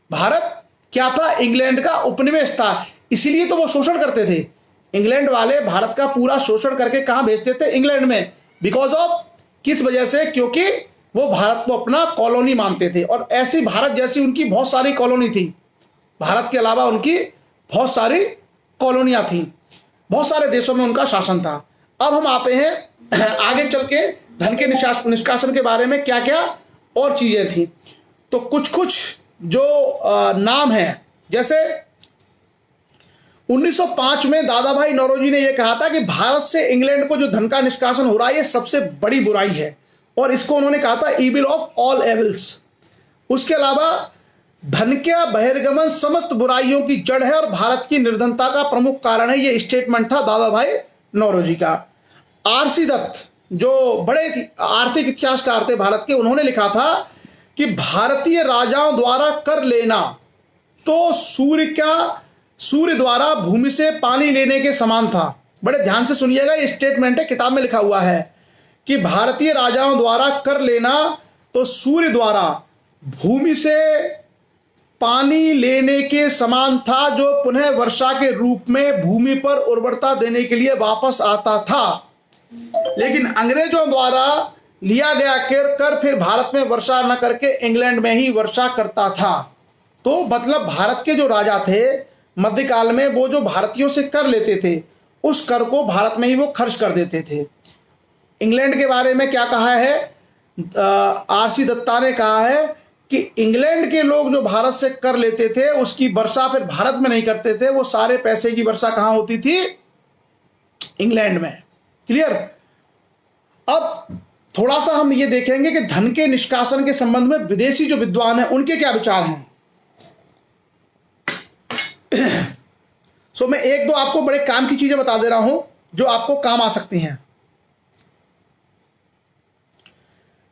भारत क्या था, इंग्लैंड का उपनिवेश था। इसीलिए तो वो शोषण करते थे। इंग्लैंड वाले भारत का पूरा शोषण करके कहां भेजते थे, इंग्लैंड में। बिकॉज ऑफ किस वजह से, क्योंकि वो भारत को अपना कॉलोनी मानते थे और ऐसी भारत जैसी उनकी बहुत सारी कॉलोनी थी। भारत के अलावा उनकी बहुत सारी कॉलोनियां थी, बहुत सारे देशों में उनका शासन था। अब हम आते हैं आगे चल के धन के निष्कासन के बारे में क्या क्या और चीजें थी। तो कुछ कुछ जो नाम है, जैसे 1905 में दादा भाई नौरोजी ने यह कहा था कि भारत से इंग्लैंड को जो धन का निष्कासन हो रहा है ये सबसे बड़ी बुराई है, और इसको उन्होंने कहा था ईविल ऑफ ऑल एविल्स। उसके अलावा धन का बहिर्गमन समस्त बुराइयों की जड़ है और भारत की निर्धनता का प्रमुख कारण है, ये स्टेटमेंट था दादा भाई नौरोजी का। आरसी दत्त जो बड़े आर्थिक इतिहासकार थे भारत के, उन्होंने लिखा था कि भारतीय राजाओं द्वारा कर लेना तो सूर्य द्वारा भूमि से पानी लेने के समान था। बड़े ध्यान से सुनिएगा, ये स्टेटमेंट है, किताब में लिखा हुआ है कि भारतीय राजाओं द्वारा कर लेना तो सूर्य द्वारा भूमि से पानी लेने के समान था, जो पुनः वर्षा के रूप में भूमि पर उर्वरता देने के लिए वापस आता था। लेकिन अंग्रेजों द्वारा लिया गया कर फिर भारत में वर्षा न करके इंग्लैंड में ही वर्षा करता था। तो मतलब भारत के जो राजा थे मध्यकाल में, वो जो भारतीयों से कर लेते थे उस कर को भारत में ही वो खर्च कर देते थे। इंग्लैंड के बारे में क्या कहा है, आरसी दत्ता ने कहा है कि इंग्लैंड के लोग जो भारत से कर लेते थे उसकी वर्षा फिर भारत में नहीं करते थे, वो सारे पैसे की वर्षा कहां होती थी, इंग्लैंड में। क्लियर। अब थोड़ा सा हम ये देखेंगे कि धन के निष्कासन के संबंध में विदेशी जो विद्वान हैं उनके क्या विचार हैं। मैं एक दो आपको बड़े काम की चीजें बता दे रहा हूं जो आपको काम आ सकती हैं।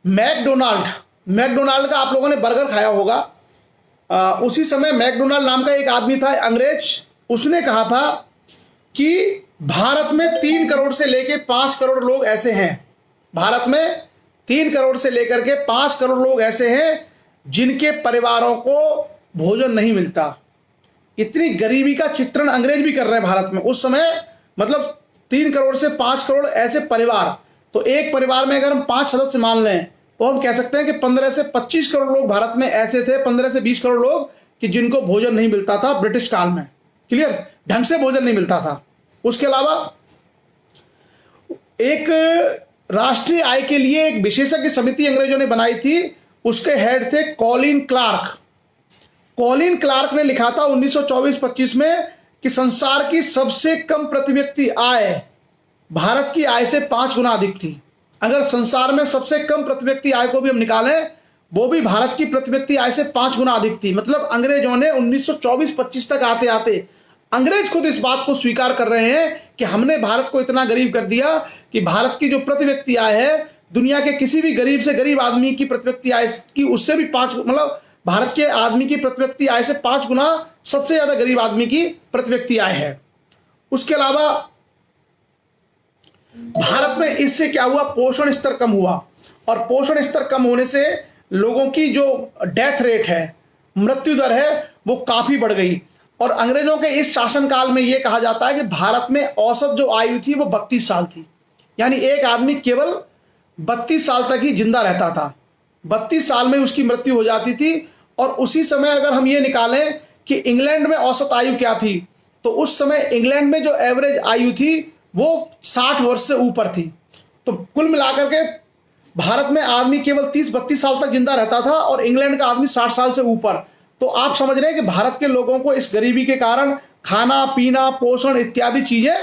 मैकडोनाल्ड का आप लोगों ने बर्गर खाया होगा। उसी समय मैकडोनाल्ड नाम का एक आदमी था, अंग्रेज। उसने कहा था कि भारत में 3 करोड़ से लेकर 5 करोड़ लोग ऐसे हैं, भारत में 3 करोड़ से लेकर के 5 करोड़ लोग ऐसे हैं जिनके परिवारों को भोजन नहीं मिलता। इतनी गरीबी का चित्रण अंग्रेज भी कर रहे हैं भारत में उस समय। मतलब 3 करोड़ से 5 करोड़ ऐसे परिवार, तो एक परिवार में अगर हम 5 सदस्य मान लें तो हम कह सकते हैं कि 15 से 25 करोड़ लोग भारत में ऐसे थे, 15 से 20 करोड़ लोग कि जिनको भोजन नहीं मिलता था ब्रिटिश काल में। क्लियर, ढंग से भोजन नहीं मिलता था। उसके अलावा एक राष्ट्रीय आय के लिए एक विशेषज्ञ समिति अंग्रेजों ने बनाई थी, उसके हेड थे कॉलिन क्लार्क। कॉलिन क्लार्क ने लिखा था 1924-25 में कि संसार की सबसे कम प्रति व्यक्ति आय भारत की आय से 5 गुना अधिक थी। अगर संसार में सबसे कम प्रति व्यक्ति आय को भी हम निकालें, वो भी भारत की प्रति व्यक्ति आय से 5 गुना अधिक थी। मतलब अंग्रेजों ने 1924-25 तक आते आते अंग्रेज खुद इस बात को स्वीकार कर रहे हैं कि हमने भारत को इतना गरीब कर दिया कि भारत की जो प्रति व्यक्ति आय है दुनिया के किसी भी गरीब से गरीब आदमी की प्रति व्यक्ति आय की उससे भी 5, मतलब भारत के आदमी की प्रति व्यक्ति आय से 5 गुना सबसे ज्यादा गरीब आदमी की प्रति व्यक्ति आय है। उसके अलावा भारत में इससे क्या हुआ, पोषण स्तर कम हुआ, और पोषण स्तर कम होने से लोगों की जो डेथ रेट है, मृत्यु दर है, वो काफी बढ़ गई। और अंग्रेजों के इस शासनकाल में यह कहा जाता है कि भारत में औसत जो आयु थी वो 32 साल थी। यानी एक आदमी केवल 32 साल तक ही जिंदा रहता था, 32 साल में उसकी मृत्यु हो जाती थी। और उसी समय अगर हम ये निकालें कि इंग्लैंड में औसत आयु क्या थी, तो उस समय इंग्लैंड में जो एवरेज आयु थी वो 60 वर्ष से ऊपर थी। तो कुल मिलाकर के भारत में आदमी केवल 30-32 साल तक जिंदा रहता था और इंग्लैंड का आदमी 60 साल से ऊपर। तो आप समझ रहे हैं कि भारत के लोगों को इस गरीबी के कारण खाना पीना पोषण इत्यादि चीजें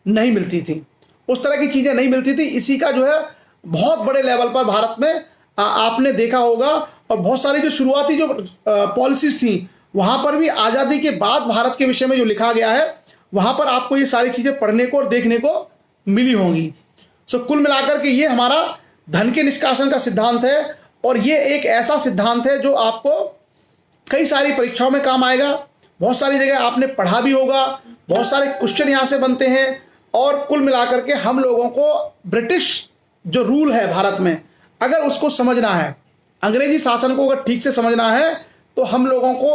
नहीं मिलती थी, उस तरह की चीजें नहीं मिलती थी। इसी का जो है बहुत बड़े लेवल पर भारत में आपने देखा होगा। और बहुत सारी जो शुरुआती जो पॉलिसीज थी वहां पर भी आजादी के बाद भारत के विषय में जो लिखा गया है वहां पर आपको ये सारी चीजें पढ़ने को और देखने को मिली होंगी। कुल मिलाकर के ये हमारा धन के निष्कासन का सिद्धांत है, और ये एक ऐसा सिद्धांत है जो आपको कई सारी परीक्षाओं में काम आएगा। बहुत सारी जगह आपने पढ़ा भी होगा, बहुत सारे क्वेश्चन यहां से बनते हैं। और कुल मिलाकर के हम लोगों को ब्रिटिश जो रूल है भारत में, अगर उसको समझना है, अंग्रेजी शासन को अगर ठीक से समझना है, तो हम लोगों को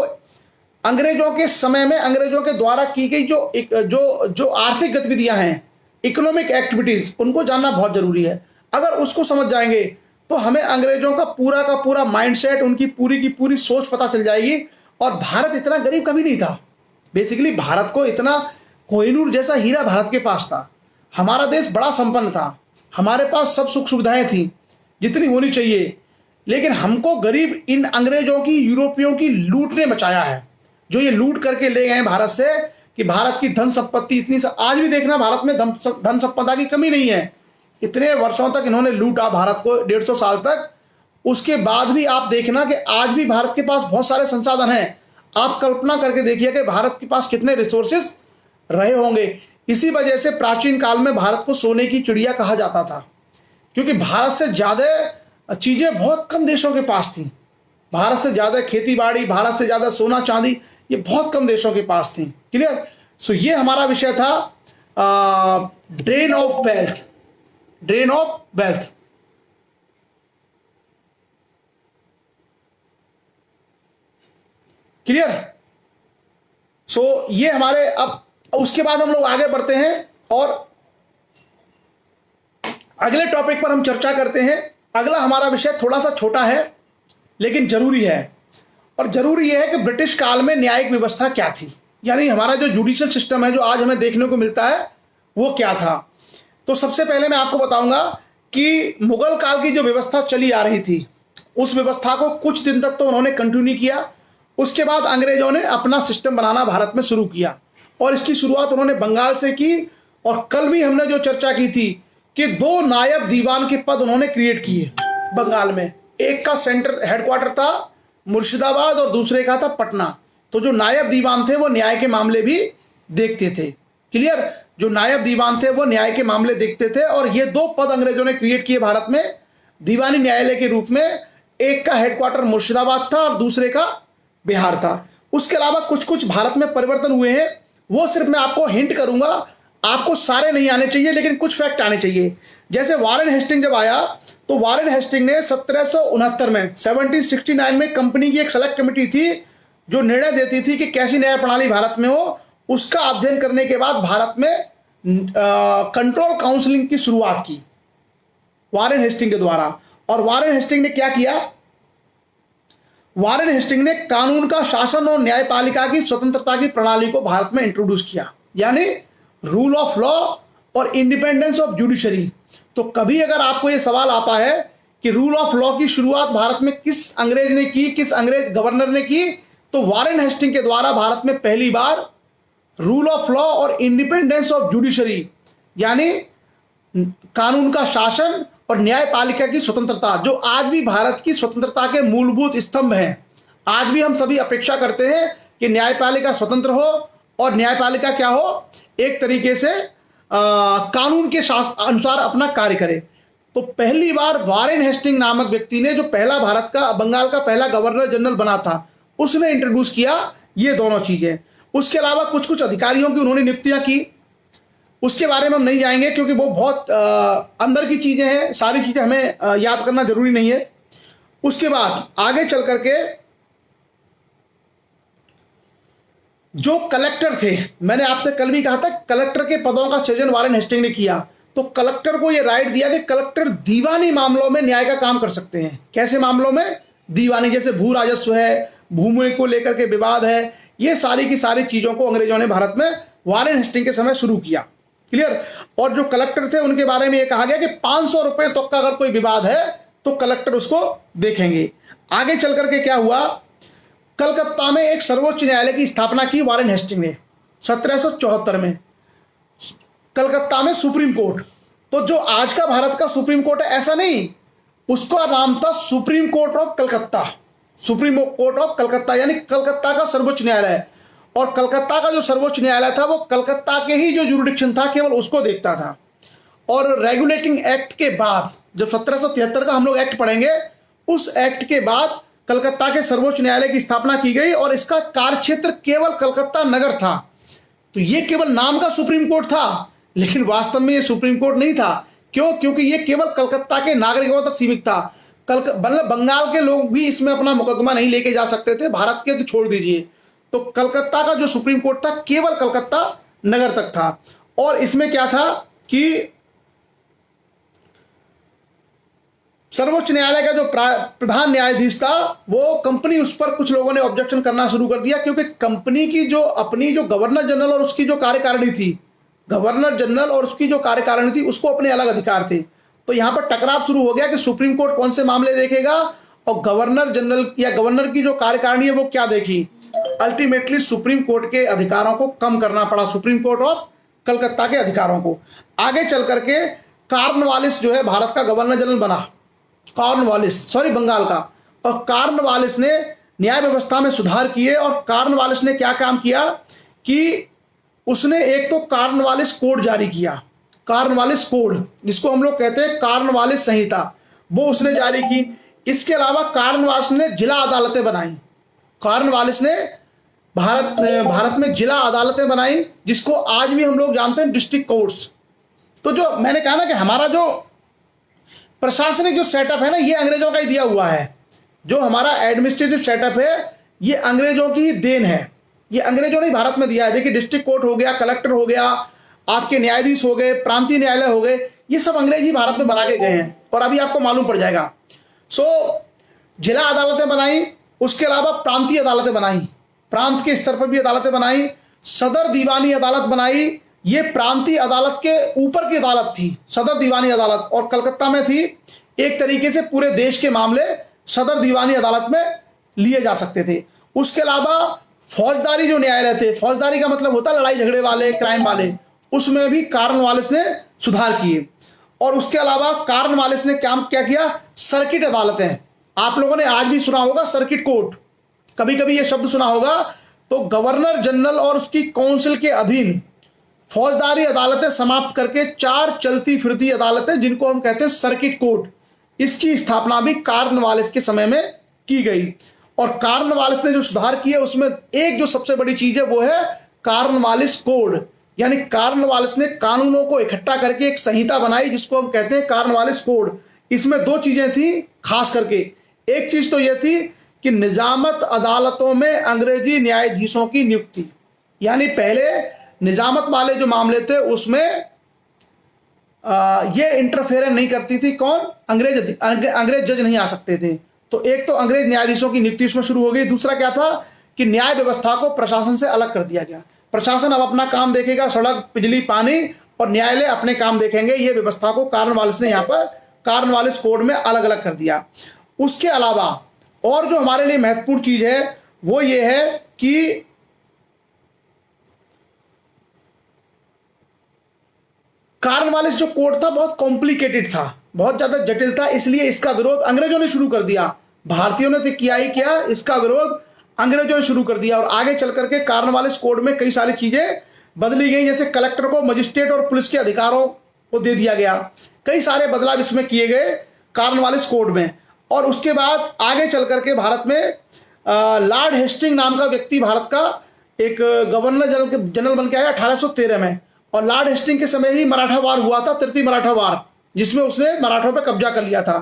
अंग्रेजों के समय में अंग्रेजों के द्वारा की गई जो आर्थिक गतिविधियां हैं, इकोनॉमिक एक्टिविटीज, उनको जानना बहुत जरूरी है। अगर उसको समझ जाएंगे तो हमें अंग्रेजों का पूरा माइंडसेट, उनकी पूरी की पूरी सोच पता चल जाएगी। और भारत इतना गरीब कभी नहीं था। बेसिकली भारत को इतना कोहिनूर जैसा हीरा भारत के पास था। हमारा देश बड़ा संपन्न था, हमारे पास सब सुख सुविधाएं थी जितनी होनी चाहिए, लेकिन हमको गरीब इन अंग्रेजों की, यूरोपियों की लूट ने बचाया है। जो ये लूट करके ले गए भारत से, कि भारत की धन संपत्ति इतनी आज भी देखना भारत में धन संपदा की कमी नहीं है। इतने वर्षों तक इन्होंने लूटा भारत को, 150 साल तक। उसके बाद भी आप देखना कि आज भी भारत के पास बहुत सारे संसाधन हैं। आप कल्पना करके देखिए कि भारत के पास कितने रिसोर्सेस रहे होंगे। इसी वजह से प्राचीन काल में भारत को सोने की चिड़िया कहा जाता था, क्योंकि भारत से ज़्यादा चीज़ें बहुत कम देशों के पास थी। भारत से ज़्यादा खेती बाड़ी, भारत से ज़्यादा सोना चांदी, ये बहुत कम देशों के पास थी। क्लियर? सो ये हमारा विषय था drain of wealth, drain of wealth. Clear? So ये हमारे, अब उसके बाद हम लोग आगे बढ़ते हैं और अगले टॉपिक पर हम चर्चा करते हैं। अगला हमारा विषय थोड़ा सा छोटा है लेकिन जरूरी है, और जरूरी यह है कि ब्रिटिश काल में न्यायिक व्यवस्था क्या थी, यानी हमारा जो जुडिशियल सिस्टम है जो आज हमें देखने को मिलता है वो क्या था। तो सबसे पहले मैं आपको बताऊंगा कि मुगल काल की जो व्यवस्था चली आ रही थी, उस व्यवस्था को कुछ दिन तक तो उन्होंने कंटिन्यू किया। उसके बाद अंग्रेजों ने अपना सिस्टम बनाना भारत में शुरू किया, और इसकी शुरुआत उन्होंने बंगाल से की। और कल भी हमने जो चर्चा की थी कि 2 नायब दीवान के पद उन्होंने क्रिएट किए बंगाल में। एक का सेंटर हेडक्वार्टर था मुर्शिदाबाद और दूसरे का था पटना। तो जो नायब दीवान थे वो न्याय के मामले भी देखते थे। क्लियर? जो नायब दीवान थे वो न्याय के मामले देखते थे, और ये 2 पद अंग्रेजों ने क्रिएट किए भारत में दीवानी न्यायालय के रूप में। एक का हेडक्वार्टर मुर्शिदाबाद था और दूसरे का बिहार था। उसके अलावा कुछ कुछ भारत में परिवर्तन हुए हैं, वो सिर्फ मैं आपको हिंट करूंगा। आपको सारे नहीं आने चाहिए लेकिन कुछ फैक्ट आने चाहिए। जैसे वारेन हेस्टिंग जब आया, तो वारेन हेस्टिंग ने 1769 में 1769 में कंपनी की एक सेलेक्ट कमेटी थी जो निर्णय देती थी कि कैसी न्याय प्रणाली भारत में हो। उसका अध्ययन करने के बाद भारत में कंट्रोल काउंसिलिंग की शुरुआत की वारेन हेस्टिंग के द्वारा। और वारेन हेस्टिंग ने क्या किया? वारेन हेस्टिंग ने कानून का शासन और न्यायपालिका की स्वतंत्रता की प्रणाली को भारत में इंट्रोड्यूस किया, यानी रूल ऑफ लॉ और इंडिपेंडेंस ऑफ जुडिशरी। तो कभी अगर आपको यह सवाल आता है कि रूल ऑफ लॉ की शुरुआत भारत में किस अंग्रेज ने की, किस अंग्रेज गवर्नर ने की, तो वारेन हेस्टिंग के द्वारा भारत में पहली बार रूल ऑफ लॉ और इंडिपेंडेंस ऑफ जुडिशरी, यानी कानून का शासन और न्यायपालिका की स्वतंत्रता, जो आज भी भारत की स्वतंत्रता के मूलभूत स्तंभ हैं। आज भी हम सभी अपेक्षा करते हैं कि न्यायपालिका स्वतंत्र हो, और न्यायपालिका क्या हो, एक तरीके से कानून के अनुसार अपना कार्य करे। तो पहली बार वारेन हेस्टिंग नामक व्यक्ति ने, जो पहला भारत का, बंगाल का पहला गवर्नर जनरल बना था, उसने इंट्रोड्यूस किया ये दोनों चीजें। उसके अलावा कुछ कुछ अधिकारियों की उन्होंने नियुक्तियां की, उसके बारे में हम नहीं जाएंगे क्योंकि वो बहुत अंदर की चीजें हैं, सारी चीजें हमें याद करना जरूरी नहीं है। उसके बाद आगे चल करके जो कलेक्टर थे, मैंने आपसे कल भी कहा था कलेक्टर के पदों का सृजन वारेन हेस्टिंग ने किया। तो कलेक्टर को यह राइट दिया कि कलेक्टर दीवानी मामलों में न्याय का काम कर सकते हैं। कैसे मामलों में? दीवानी, जैसे भू राजस्व है, भूमि को लेकर के विवाद है, ये सारी की सारी चीजों को अंग्रेजों ने भारत में वारेन हेस्टिंग के समय शुरू किया। क्लियर? और जो कलेक्टर थे उनके बारे में यह कहा गया कि 500 रुपए तक का अगर कोई विवाद है तो कलेक्टर उसको देखेंगे। आगे चल करके क्या हुआ? कलकत्ता में एक सर्वोच्च न्यायालय की स्थापना की वारेन हेस्टिंग ने 1774 में। कलकत्ता में सुप्रीम कोर्ट, तो जो आज का भारत का सुप्रीम कोर्ट है ऐसा नहीं, उसका नाम था supreme court of Calcutta. Supreme court of Calcutta यानी कलकत्ता का सर्वोच्च न्यायालय। और कलकत्ता का जो सर्वोच्च न्यायालय था वो कलकत्ता के ही जो जुरिडिक्शन था केवल उसको देखता था। और रेगुलेटिंग एक्ट के बाद, जब 1773 का हम लोग एक्ट पढ़ेंगे, उस एक्ट के बाद कलकत्ता के सर्वोच्च न्यायालय की स्थापना की गई, और इसका कार्यक्षेत्र केवल कलकत्ता नगर था। तो ये केवल नाम का सुप्रीम कोर्ट था, लेकिन वास्तव में ये सुप्रीम कोर्ट नहीं था। क्यों? क्योंकि ये केवल कलकत्ता के नागरिकों तक सीमित था। मतलब बंगाल के लोग भी इसमें अपना मुकदमा नहीं लेके जा सकते थे, भारत के तो छोड़ दीजिए। तो कलकत्ता का जो सुप्रीम कोर्ट था केवल कलकत्ता नगर तक था। और इसमें क्या था कि सर्वोच्च न्यायालय का जो प्रधान न्यायाधीश था वो कंपनी, उस पर कुछ लोगों ने ऑब्जेक्शन करना शुरू कर दिया, क्योंकि कंपनी की जो अपनी जो गवर्नर जनरल और उसकी जो कार्यकारिणी थी गवर्नर जनरल और उसकी जो कार्यकारिणी थी उसको अपने अलग अधिकार थे। तो यहाँ पर टकराव शुरू हो गया कि सुप्रीम कोर्ट कौन से मामले देखेगा और गवर्नर जनरल या गवर्नर की जो कार्यकारिणी है वो क्या देखी। अल्टीमेटली सुप्रीम कोर्ट के अधिकारों को कम करना पड़ा, सुप्रीम कोर्ट ऑफ कलकत्ता के अधिकारों को। आगे चल करके कॉर्नवालिस जो है भारत का गवर्नर जनरल बना, बंगाल का। और कॉर्नवालिस ने न्याय व्यवस्था में सुधार किए। और कॉर्नवालिस ने क्या काम किया कि उसने एक तो कॉर्नवालिस कोड जारी किया, कॉर्नवालिस कोड जिसको हम लोग कहते हैं कॉर्नवालिस संहिता, वो उसने जारी की। इसके अलावा कॉर्नवालिस ने जिला अदालतें बनाई। कॉर्नवालिस ने भारत में जिला अदालतें बनाई, जिसको आज भी हम लोग जानते हैं डिस्ट्रिक्ट कोर्ट्स। तो जो मैंने कहा ना कि हमारा जो प्रशासनिक जो सेटअप है ना, ये अंग्रेजों का ही दिया हुआ है। जो हमारा एडमिनिस्ट्रेटिव सेटअप है ये अंग्रेजों की ही देन है, ये अंग्रेजों ने भारत में दिया है। देखिए जिला कोर्ट हो गया, कलेक्टर हो गया, आपके न्यायाधीश हो गए, प्रांतीय न्यायालय हो गए, ये सब अंग्रेज ही भारत में बना के गए हैं और अभी आपको मालूम पड़ जाएगा। जिला अदालतें बनाई, उसके अलावा प्रांतीय अदालतें बनाई, प्रांत के स्तर पर भी अदालतें बनाई, सदर दीवानी अदालत बनाई। ये प्रांतीय अदालत के ऊपर की अदालत थी सदर दीवानी अदालत, और कलकत्ता में थी। एक तरीके से पूरे देश के मामले सदर दीवानी अदालत में लिए जा सकते थे। उसके अलावा फौजदारी जो न्यायालय थे, फौजदारी का मतलब होता है लड़ाई झगड़े वाले, क्राइम वाले, उसमें भी कॉर्नवालिस ने सुधार किए। और उसके अलावा कॉर्नवालिस ने क्या किया, सर्किट अदालतें। आप लोगों ने आज भी सुना होगा सर्किट कोर्ट, कभी कभी ये शब्द सुना होगा। तो गवर्नर जनरल और उसकी काउंसिल के अधीन फौजदारी अदालतें समाप्त करके 4 चलती फिरती अदालतें, जिनको हम कहते हैं सर्किट कोर्ट, इसकी स्थापना भी कॉर्नवालिस के समय में की गई। और कॉर्नवालिस ने जो सुधार किए उसमें एक जो सबसे बड़ी चीज है वो है कॉर्नवालिस कोड, यानी कॉर्नवालिस ने कानूनों को इकट्ठा करके एक संहिता बनाई जिसको हम कहते हैं कॉर्नवालिस कोड। इसमें 2 चीजें थी खास करके। एक चीज तो यह थी कि निजामत अदालतों में अंग्रेजी न्यायाधीशों की नियुक्ति, यानी पहले निजामत वाले जो मामले थे उसमें ये इंटरफेरेंस नहीं करती थी कौन, अंग्रेज जज नहीं आ सकते थे। तो एक तो अंग्रेज न्यायाधीशों की नियुक्ति उसमें शुरू हो गई। दूसरा क्या था कि न्याय व्यवस्था को प्रशासन से अलग कर दिया गया। प्रशासन अब अपना काम देखेगा, सड़क, बिजली, पानी, और न्यायालय अपने काम देखेंगे। ये व्यवस्था को कॉर्नवालिस ने यहाँ पर कॉर्नवालिस कोड में अलग अलग कर दिया। उसके अलावा और जो हमारे लिए महत्वपूर्ण चीज है वो ये है कि कॉर्नवालिस जो कोड था बहुत कॉम्प्लिकेटेड था, बहुत ज्यादा जटिल था, इसलिए इसका विरोध अंग्रेजों ने शुरू कर दिया। भारतीयों ने तो किया ही क्या, इसका विरोध अंग्रेजों ने शुरू कर दिया। और आगे चल करके कॉर्नवालिस कोड में कई सारी चीजें बदली गई, जैसे कलेक्टर को मजिस्ट्रेट और पुलिस के अधिकारों को दे दिया गया। कई सारे बदलाव इसमें किए गए कॉर्नवालिस कोड में। और उसके बाद आगे चल करके भारत में लॉर्ड हेस्टिंग नाम का व्यक्ति भारत का एक गवर्नर जनरल बन के आया 1813 में। और लॉर्ड हेस्टिंग के समय ही मराठा वार हुआ था, तृतीय मराठा वार, जिसमें उसने मराठों पर कब्जा कर लिया था।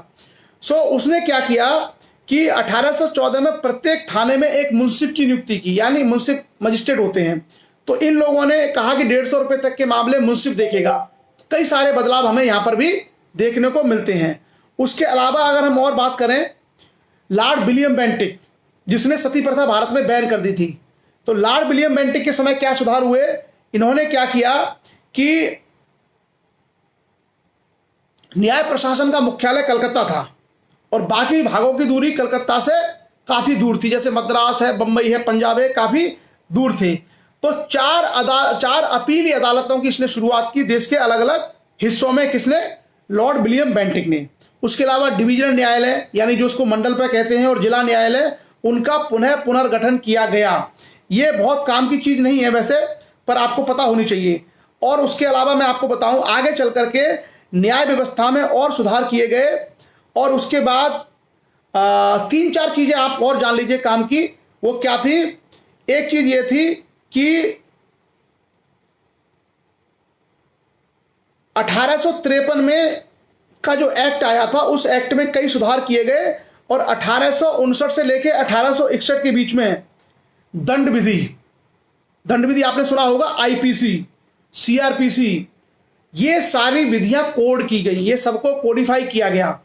उसने क्या किया कि 1814 में प्रत्येक थाने में एक मुंसिफ की नियुक्ति की, यानी मुंसिफ मजिस्ट्रेट होते हैं। तो इन लोगों ने कहा कि 150 रुपए तक के मामले मुंसिफ देखेगा। कई सारे बदलाव हमें यहां पर भी देखने को मिलते हैं। उसके अलावा अगर हम और बात करें, लॉर्ड विलियम बेंटिक, जिसने सती प्रथा भारत में बैन कर दी थी, तो लॉर्ड विलियम बेंटिक के समय क्या सुधार हुए, इन्होंने क्या किया कि न्याय प्रशासन का मुख्यालय कलकत्ता था और बाकी भागों की दूरी कलकत्ता से काफी दूर थी, जैसे मद्रास है, बंबई है, पंजाब है, काफी दूर थी। तो 4 अपीली अदालतों की इसने शुरुआत की देश के अलग अलग हिस्सों में। किसने, लॉर्ड विलियम बेंटिक ने। उसके अलावा डिवीजनल न्यायालय, यानी जो उसको मंडल पे कहते हैं, और जिला न्यायालय, उनका पुनर्गठन किया गया। ये बहुत काम की चीज नहीं है वैसे, पर आपको पता होनी चाहिए। और उसके अलावा मैं आपको बताऊं, आगे चल करके न्याय व्यवस्था में और सुधार किए गए। और उसके बाद 3-4 चीजें आप और जान लीजिए काम की। वो क्या थी, एक चीज ये थी कि 1853 में का जो एक्ट आया था, उस एक्ट में कई सुधार किए गए। और 1859 से लेकर 1861 के बीच में दंड विधि आपने सुना होगा, आईपीसी, सीआरपीसी, ये सारी विधियां कोड की गई, ये सबको कोडिफाई किया गया।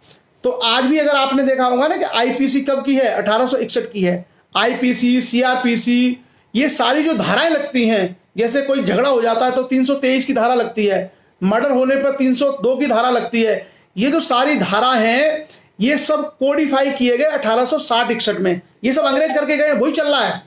तो आज भी अगर आपने देखा होगा ना कि आईपीसी कब की है, 1861 की है। आईपीसी, सीआरपीसी, ये सारी जो धाराएं लगती हैं, जैसे कोई झगड़ा हो जाता है तो 323 की धारा लगती है, मर्डर होने पर 302 की धारा लगती है। ये जो सारी धारा हैं ये सब कोडिफाई किए गए 1860-61 में। ये सब अंग्रेज करके गए, वही चल रहा है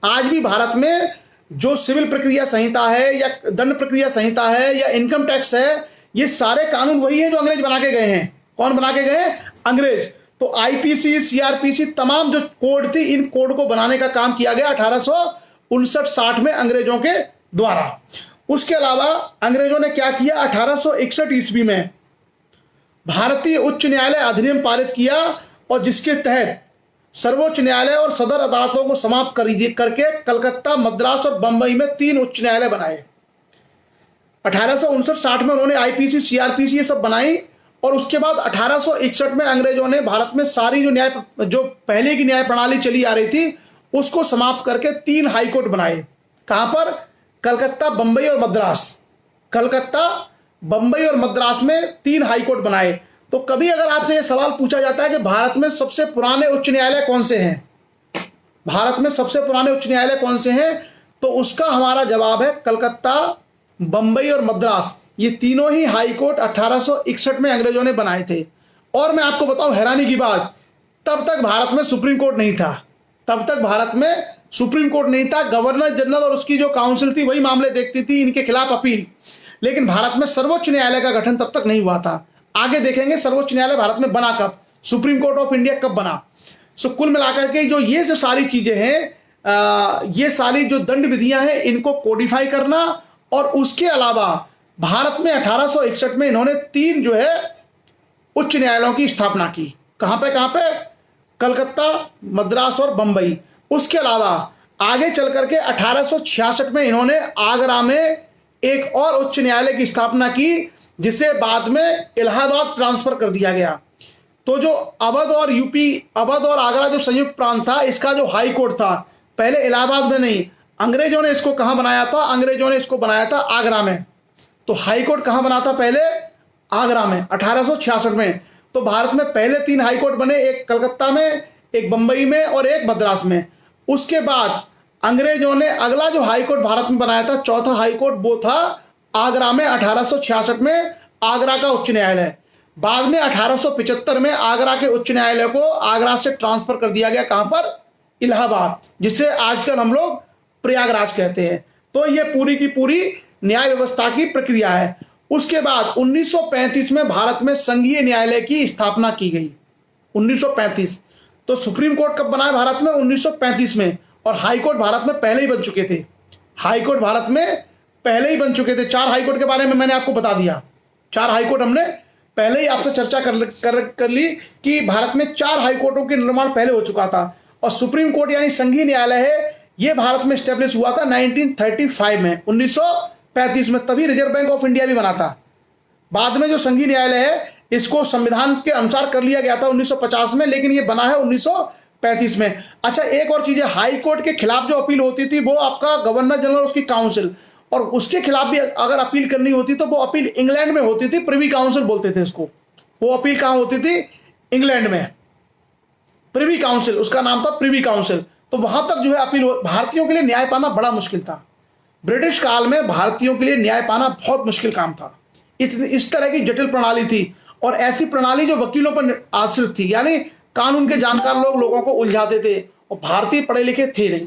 आज भी। भारत में जो सिविल प्रक्रिया संहिता है या दंड प्रक्रिया संहिता है या इनकम टैक्स है, ये सारे कानून वही हैं जो अंग्रेज बना के गए हैं। कौन बना के गए? अंग्रेज। तो आईपीसी, सीआरपीसी, तमाम जो कोड थी, इन कोड को बनाने का काम किया गया 1859-60 में अंग्रेजों के द्वारा। उसके अलावा अंग्रेजों ने क्या किया, 1861 ईस्वी में भारतीय उच्च न्यायालय अधिनियम पारित किया और जिसके तहत सर्वोच्च न्यायालय और सदर अदालतों को समाप्त करके कलकत्ता, मद्रास और बंबई में 3 उच्च न्यायालय बनाए। 1859-60 में उन्होंने आईपीसी, सीआरपीसी ये सब बनाई और उसके बाद 1861 में अंग्रेजों ने भारत में सारी जो पहले की न्याय प्रणाली चली आ रही थी उसको समाप्त करके 3 हाईकोर्ट बनाए। कहां पर? कलकत्ता, बंबई और मद्रास। कलकत्ता, बंबई और मद्रास में 3 हाईकोर्ट बनाए। तो कभी अगर आपसे यह सवाल पूछा जाता है कि भारत में सबसे पुराने उच्च न्यायालय कौन से हैं, भारत में सबसे पुराने उच्च न्यायालय कौन से हैं, तो उसका हमारा जवाब है कलकत्ता, बंबई और मद्रास। ये तीनों ही हाईकोर्ट 1861 में अंग्रेजों ने बनाए थे। और मैं आपको बताऊं हैरानी की बात, तब तक भारत में सुप्रीम कोर्ट नहीं था। तब तक भारत में सुप्रीम कोर्ट नहीं था। गवर्नर जनरल और उसकी जो काउंसिल थी वही मामले देखती थी, इनके खिलाफ अपील। लेकिन भारत में सर्वोच्च न्यायालय का गठन तब तक नहीं हुआ था। आगे देखेंगे सर्वोच्च न्यायालय भारत में बना कब, सुप्रीम कोर्ट ऑफ इंडिया कब बना। सो कुल मिलाकर के जो सारी चीजें हैं, ये सारी जो दंड विधियां हैं इनको कोडिफाई करना, और उसके अलावा भारत में 1861 में इन्होंने 3 जो है उच्च न्यायालयों की स्थापना की। कहां पे? कलकत्ता, मद्रास और बंबई। उसके अलावा आगे चल करके 1866 में इन्होंने आगरा में एक और उच्च न्यायालय की स्थापना की, जिसे बाद में इलाहाबाद ट्रांसफर कर दिया गया। तो जो अवध और आगरा जो संयुक्त प्रांत था, इसका जो हाई कोर्ट था पहले इलाहाबाद में नहीं, अंग्रेजों ने इसको कहां बनाया था? अंग्रेजों ने इसको बनाया था आगरा में। तो हाई कोर्ट कहां बना था पहले? आगरा में, 1866 में। तो भारत में पहले 3 हाई कोर्ट बने, एक कलकत्ता में, एक बंबई में और एक मद्रास में। उसके बाद अंग्रेजों ने अगला जो हाई कोर्ट भारत में बनाया था, चौथा हाई कोर्ट, वो था आगरा में 1866 में, आगरा का उच्च न्यायालय। बाद में 1875 में आगरा के उच्च न्यायालय को आगरा से ट्रांसफर कर दिया गया। कहां पर? इलाहाबाद, जिसे आजकल हम लोग प्रयागराज कहते हैं। तो ये पूरी की पूरी न्याय व्यवस्था की प्रक्रिया है। उसके बाद 1935 में भारत में संघीय न्यायालय की स्थापना की गई। 1935। तो सुप्रीम कोर्ट कब बना है भारत में? 1935 में। और हाई कोर्ट भारत में पहले ही बन चुके थे। हाई कोर्ट भारत में पहले ही बन चुके थे। 4 हाई कोर्ट के बारे में मैंने आपको बता दिया। 4 हाई कोर्ट हमने पहले ही आपसे चर्चा कर ली कि भारत में 4 हाई कोर्टों के निर्माण पहले हो चुका था। और सुप्रीम कोर्ट यानी संघीय न्यायालय है, यह भारत में स्टेब्लिश हुआ था 1935 में, 1935 में। तभी रिजर्व बैंक ऑफ इंडिया भी बना था। बाद में जो संघीय न्यायालय है इसको संविधान के अनुसार कर लिया गया था 1950 में, लेकिन ये बना है 1935 में। अच्छा, एक और चीज है, हाई कोर्ट के खिलाफ जो अपील होती थी वो आपका गवर्नर जनरल, उसकी काउंसिल, और उसके खिलाफ भी अगर अपील करनी होती तो वो अपील इंग्लैंड में होती थी, प्रिवी काउंसिल बोलते थे इसको। वो अपील कहां होती थी? इंग्लैंड में। प्रिवी काउंसिल, उसका नाम था प्रिवी काउंसिल। तो वहां तक जो है अपील, भारतीयों के लिए न्याय पाना बड़ा मुश्किल था। ब्रिटिश काल में भारतीयों के लिए न्याय पाना बहुत मुश्किल काम था। इस तरह की जटिल प्रणाली थी, और ऐसी प्रणाली जो वकीलों पर आश्रित थी, यानी कानून के जानकार लोगों को उलझाते थे, और भारतीय पढ़े लिखे थे नहीं।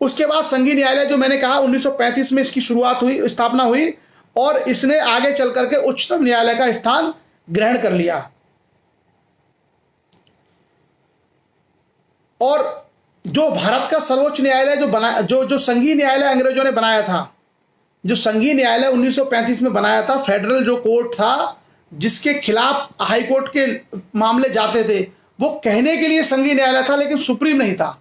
उसके बाद संघीय न्यायालय जो मैंने कहा 1935 में इसकी शुरुआत हुई, स्थापना हुई, और इसने आगे चल करके उच्चतम न्यायालय का स्थान ग्रहण कर लिया। और जो भारत का सर्वोच्च न्यायालय जो संघीय न्यायालय अंग्रेजों ने बनाया था, जो संघीय न्यायालय 1935 में बनाया था, फेडरल जो कोर्ट था जिसके खिलाफ हाई कोर्ट के मामले जाते थे, वो कहने के लिए संघीय न्यायालय था, लेकिन सुप्रीम नहीं था।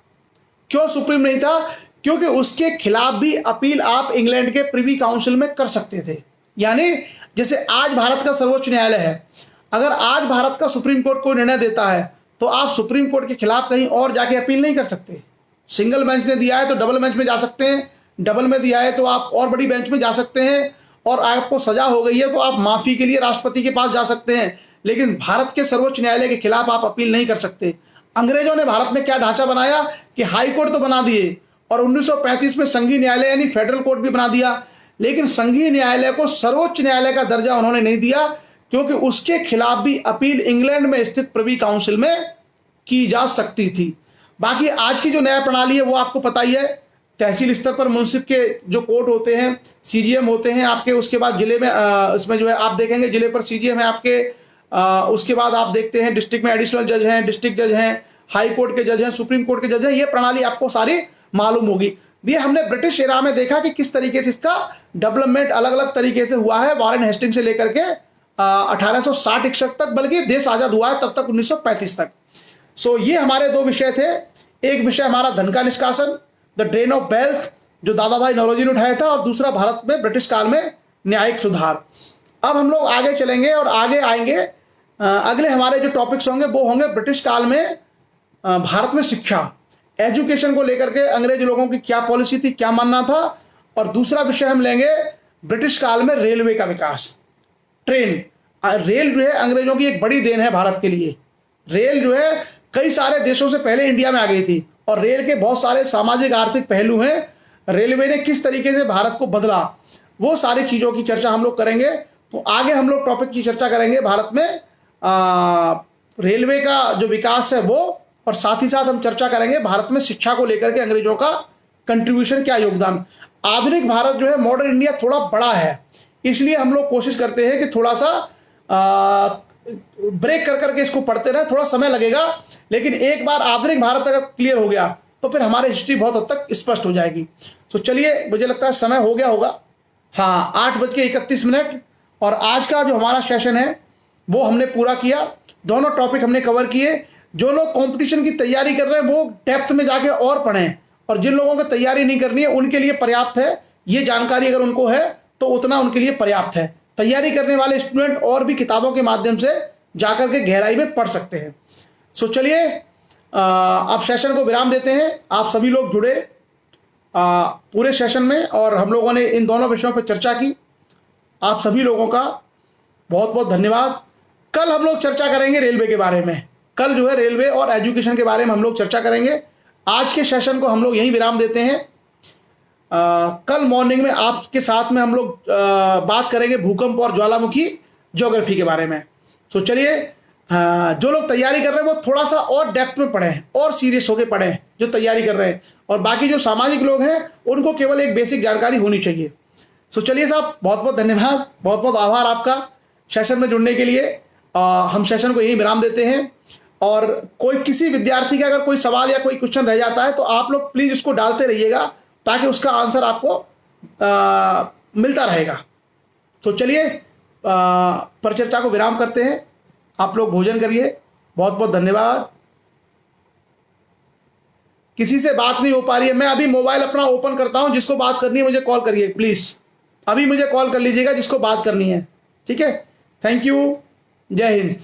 क्यों सुप्रीम नहीं था? क्योंकि उसके खिलाफ भी अपील आप इंग्लैंड के प्रिवी काउंसिल में कर सकते थे। यानी जैसे आज भारत का सर्वोच्च न्यायालय है, अगर आज भारत का सुप्रीम कोर्ट कोई निर्णय देता है तो आप सुप्रीम कोर्ट के खिलाफ कहीं और जाके अपील नहीं कर सकते। सिंगल बेंच ने दिया है तो डबल बेंच में जा सकते हैं, डबल में दिया है तो आप और बड़ी बेंच में जा सकते हैं, और आपको सजा हो गई है तो आप माफी के लिए राष्ट्रपति के पास जा सकते हैं। लेकिन भारत के सर्वोच्च न्यायालय के खिलाफ आप अपील नहीं कर सकते। अंग्रेजों ने भारत में क्या ढांचा बनाया कि हाई कोर्ट तो बना दिए, और 1935 में संघीय न्यायालय यानी फेडरल कोर्ट भी बना दिया। लेकिन संघीय न्यायालय को सर्वोच्च न्यायालय का दर्जा उन्होंने नहीं दिया, क्योंकि उसके खिलाफ भी अपील इंग्लैंड में स्थित प्रिवी काउंसिल में की जा सकती थी। बाकी आज की जो न्याय प्रणाली है वो आपको पता ही है, तहसील स्तर पर मुंसिफ के जो कोर्ट होते हैं, सीजीएम होते हैं आपके, उसके बाद जिले में इसमें जो है आप देखेंगे जिले पर सीजीएम है आपके, उसके बाद आप देखते हैं डिस्ट्रिक्ट में एडिशनल जज हैं, डिस्ट्रिक्ट जज हैं, हाई कोर्ट के जज हैं, सुप्रीम कोर्ट के जज हैं। ये प्रणाली आपको सारी मालूम होगी। ये हमने ब्रिटिश एरा में देखा कि किस तरीके से इसका डेवलपमेंट अलग अलग तरीके से हुआ है, वारेन हेस्टिंग से लेकर के 1860 तक, बल्कि देश आजाद हुआ है तब तक 1935 तक। सो ये हमारे दो विषय थे। एक विषय हमारा धन का निष्कासन, द ड्रेन ऑफ वेल्थ, जो दादा भाई नौरोजी ने उठाया था, और दूसरा भारत में ब्रिटिश काल में न्यायिक सुधार। अब हम लोग आगे चलेंगे और आगे आएंगे। अगले हमारे जो टॉपिक्स होंगे वो होंगे ब्रिटिश काल में भारत में शिक्षा, एजुकेशन को लेकर के अंग्रेज लोगों की क्या पॉलिसी थी, क्या मानना था। और दूसरा विषय हम लेंगे ब्रिटिश काल में रेलवे का विकास, ट्रेन। रेल जो है अंग्रेजों की एक बड़ी देन है भारत के लिए। रेल जो है कई सारे देशों से पहले इंडिया में आ गई थी, और रेल के बहुत सारे सामाजिक आर्थिक पहलू हैं। रेलवे ने किस तरीके से भारत को बदला, वो सारी चीज़ों की चर्चा हम लोग करेंगे। तो आगे हम लोग टॉपिक की चर्चा करेंगे भारत में रेलवे का जो विकास है वो, और साथ ही साथ हम चर्चा करेंगे भारत में शिक्षा को लेकर के अंग्रेजों का कंट्रीब्यूशन, क्या योगदान। आधुनिक भारत जो है, मॉडर्न इंडिया थोड़ा बड़ा है, इसलिए हम लोग कोशिश करते हैं कि थोड़ा सा ब्रेक कर करके इसको पढ़ते रहे, थोड़ा समय लगेगा। लेकिन एक बार आधुनिक भारत अगर क्लियर हो गया तो फिर हमारी हिस्ट्री बहुत हद तक स्पष्ट हो जाएगी। तो चलिए, मुझे लगता है समय हो गया होगा, हाँ 8:31। और आज का जो हमारा सेशन है वो हमने पूरा किया, दोनों टॉपिक हमने कवर किए। जो लोग कंपटीशन की तैयारी कर रहे हैं वो डेप्थ में जाके और पढ़ें, और जिन लोगों को तैयारी नहीं करनी है उनके लिए पर्याप्त है ये जानकारी, अगर उनको है तो उतना उनके लिए पर्याप्त है। तैयारी करने वाले स्टूडेंट और भी किताबों के माध्यम से जाकर के गहराई में पढ़ सकते हैं। सो चलिए, आप सेशन को विराम देते हैं। आप सभी लोग जुड़े पूरे सेशन में, और हम लोगों ने इन दोनों विषयों पर चर्चा की। आप सभी लोगों का बहुत बहुत धन्यवाद। कल हम लोग चर्चा करेंगे रेलवे के बारे में। कल जो है रेलवे और एजुकेशन के बारे में हम लोग चर्चा करेंगे। आज के सेशन को हम लोग यहीं विराम देते हैं। कल मॉर्निंग में आपके साथ में हम लोग बात करेंगे भूकंप और ज्वालामुखी ज्योग्राफी के बारे में। तो चलिए, जो लोग तैयारी कर रहे हैं वो थोड़ा सा और डेप्थ में पढ़ें और सीरियस होकर पढ़ें जो तैयारी कर रहे हैं, और बाकी जो सामाजिक लोग हैं उनको केवल एक बेसिक जानकारी होनी चाहिए। सो चलिए साहब, बहुत बहुत धन्यवाद, बहुत बहुत आभार आपका सेशन में जुड़ने के लिए। हम सेशन को यहीं विराम देते हैं। और कोई किसी विद्यार्थी का अगर कोई सवाल या कोई क्वेश्चन रह जाता है तो आप लोग प्लीज़ उसको डालते रहिएगा, ताकि उसका आंसर आपको मिलता रहेगा। तो चलिए, परिचर्चा को विराम करते हैं। आप लोग भोजन करिए। बहुत बहुत धन्यवाद। किसी से बात नहीं हो पा रही है, मैं अभी मोबाइल अपना ओपन करता हूं, जिसको बात करनी है मुझे कॉल करिए प्लीज़। अभी मुझे कॉल कर लीजिएगा जिसको बात करनी है, ठीक है। थैंक यू, जय हिंद।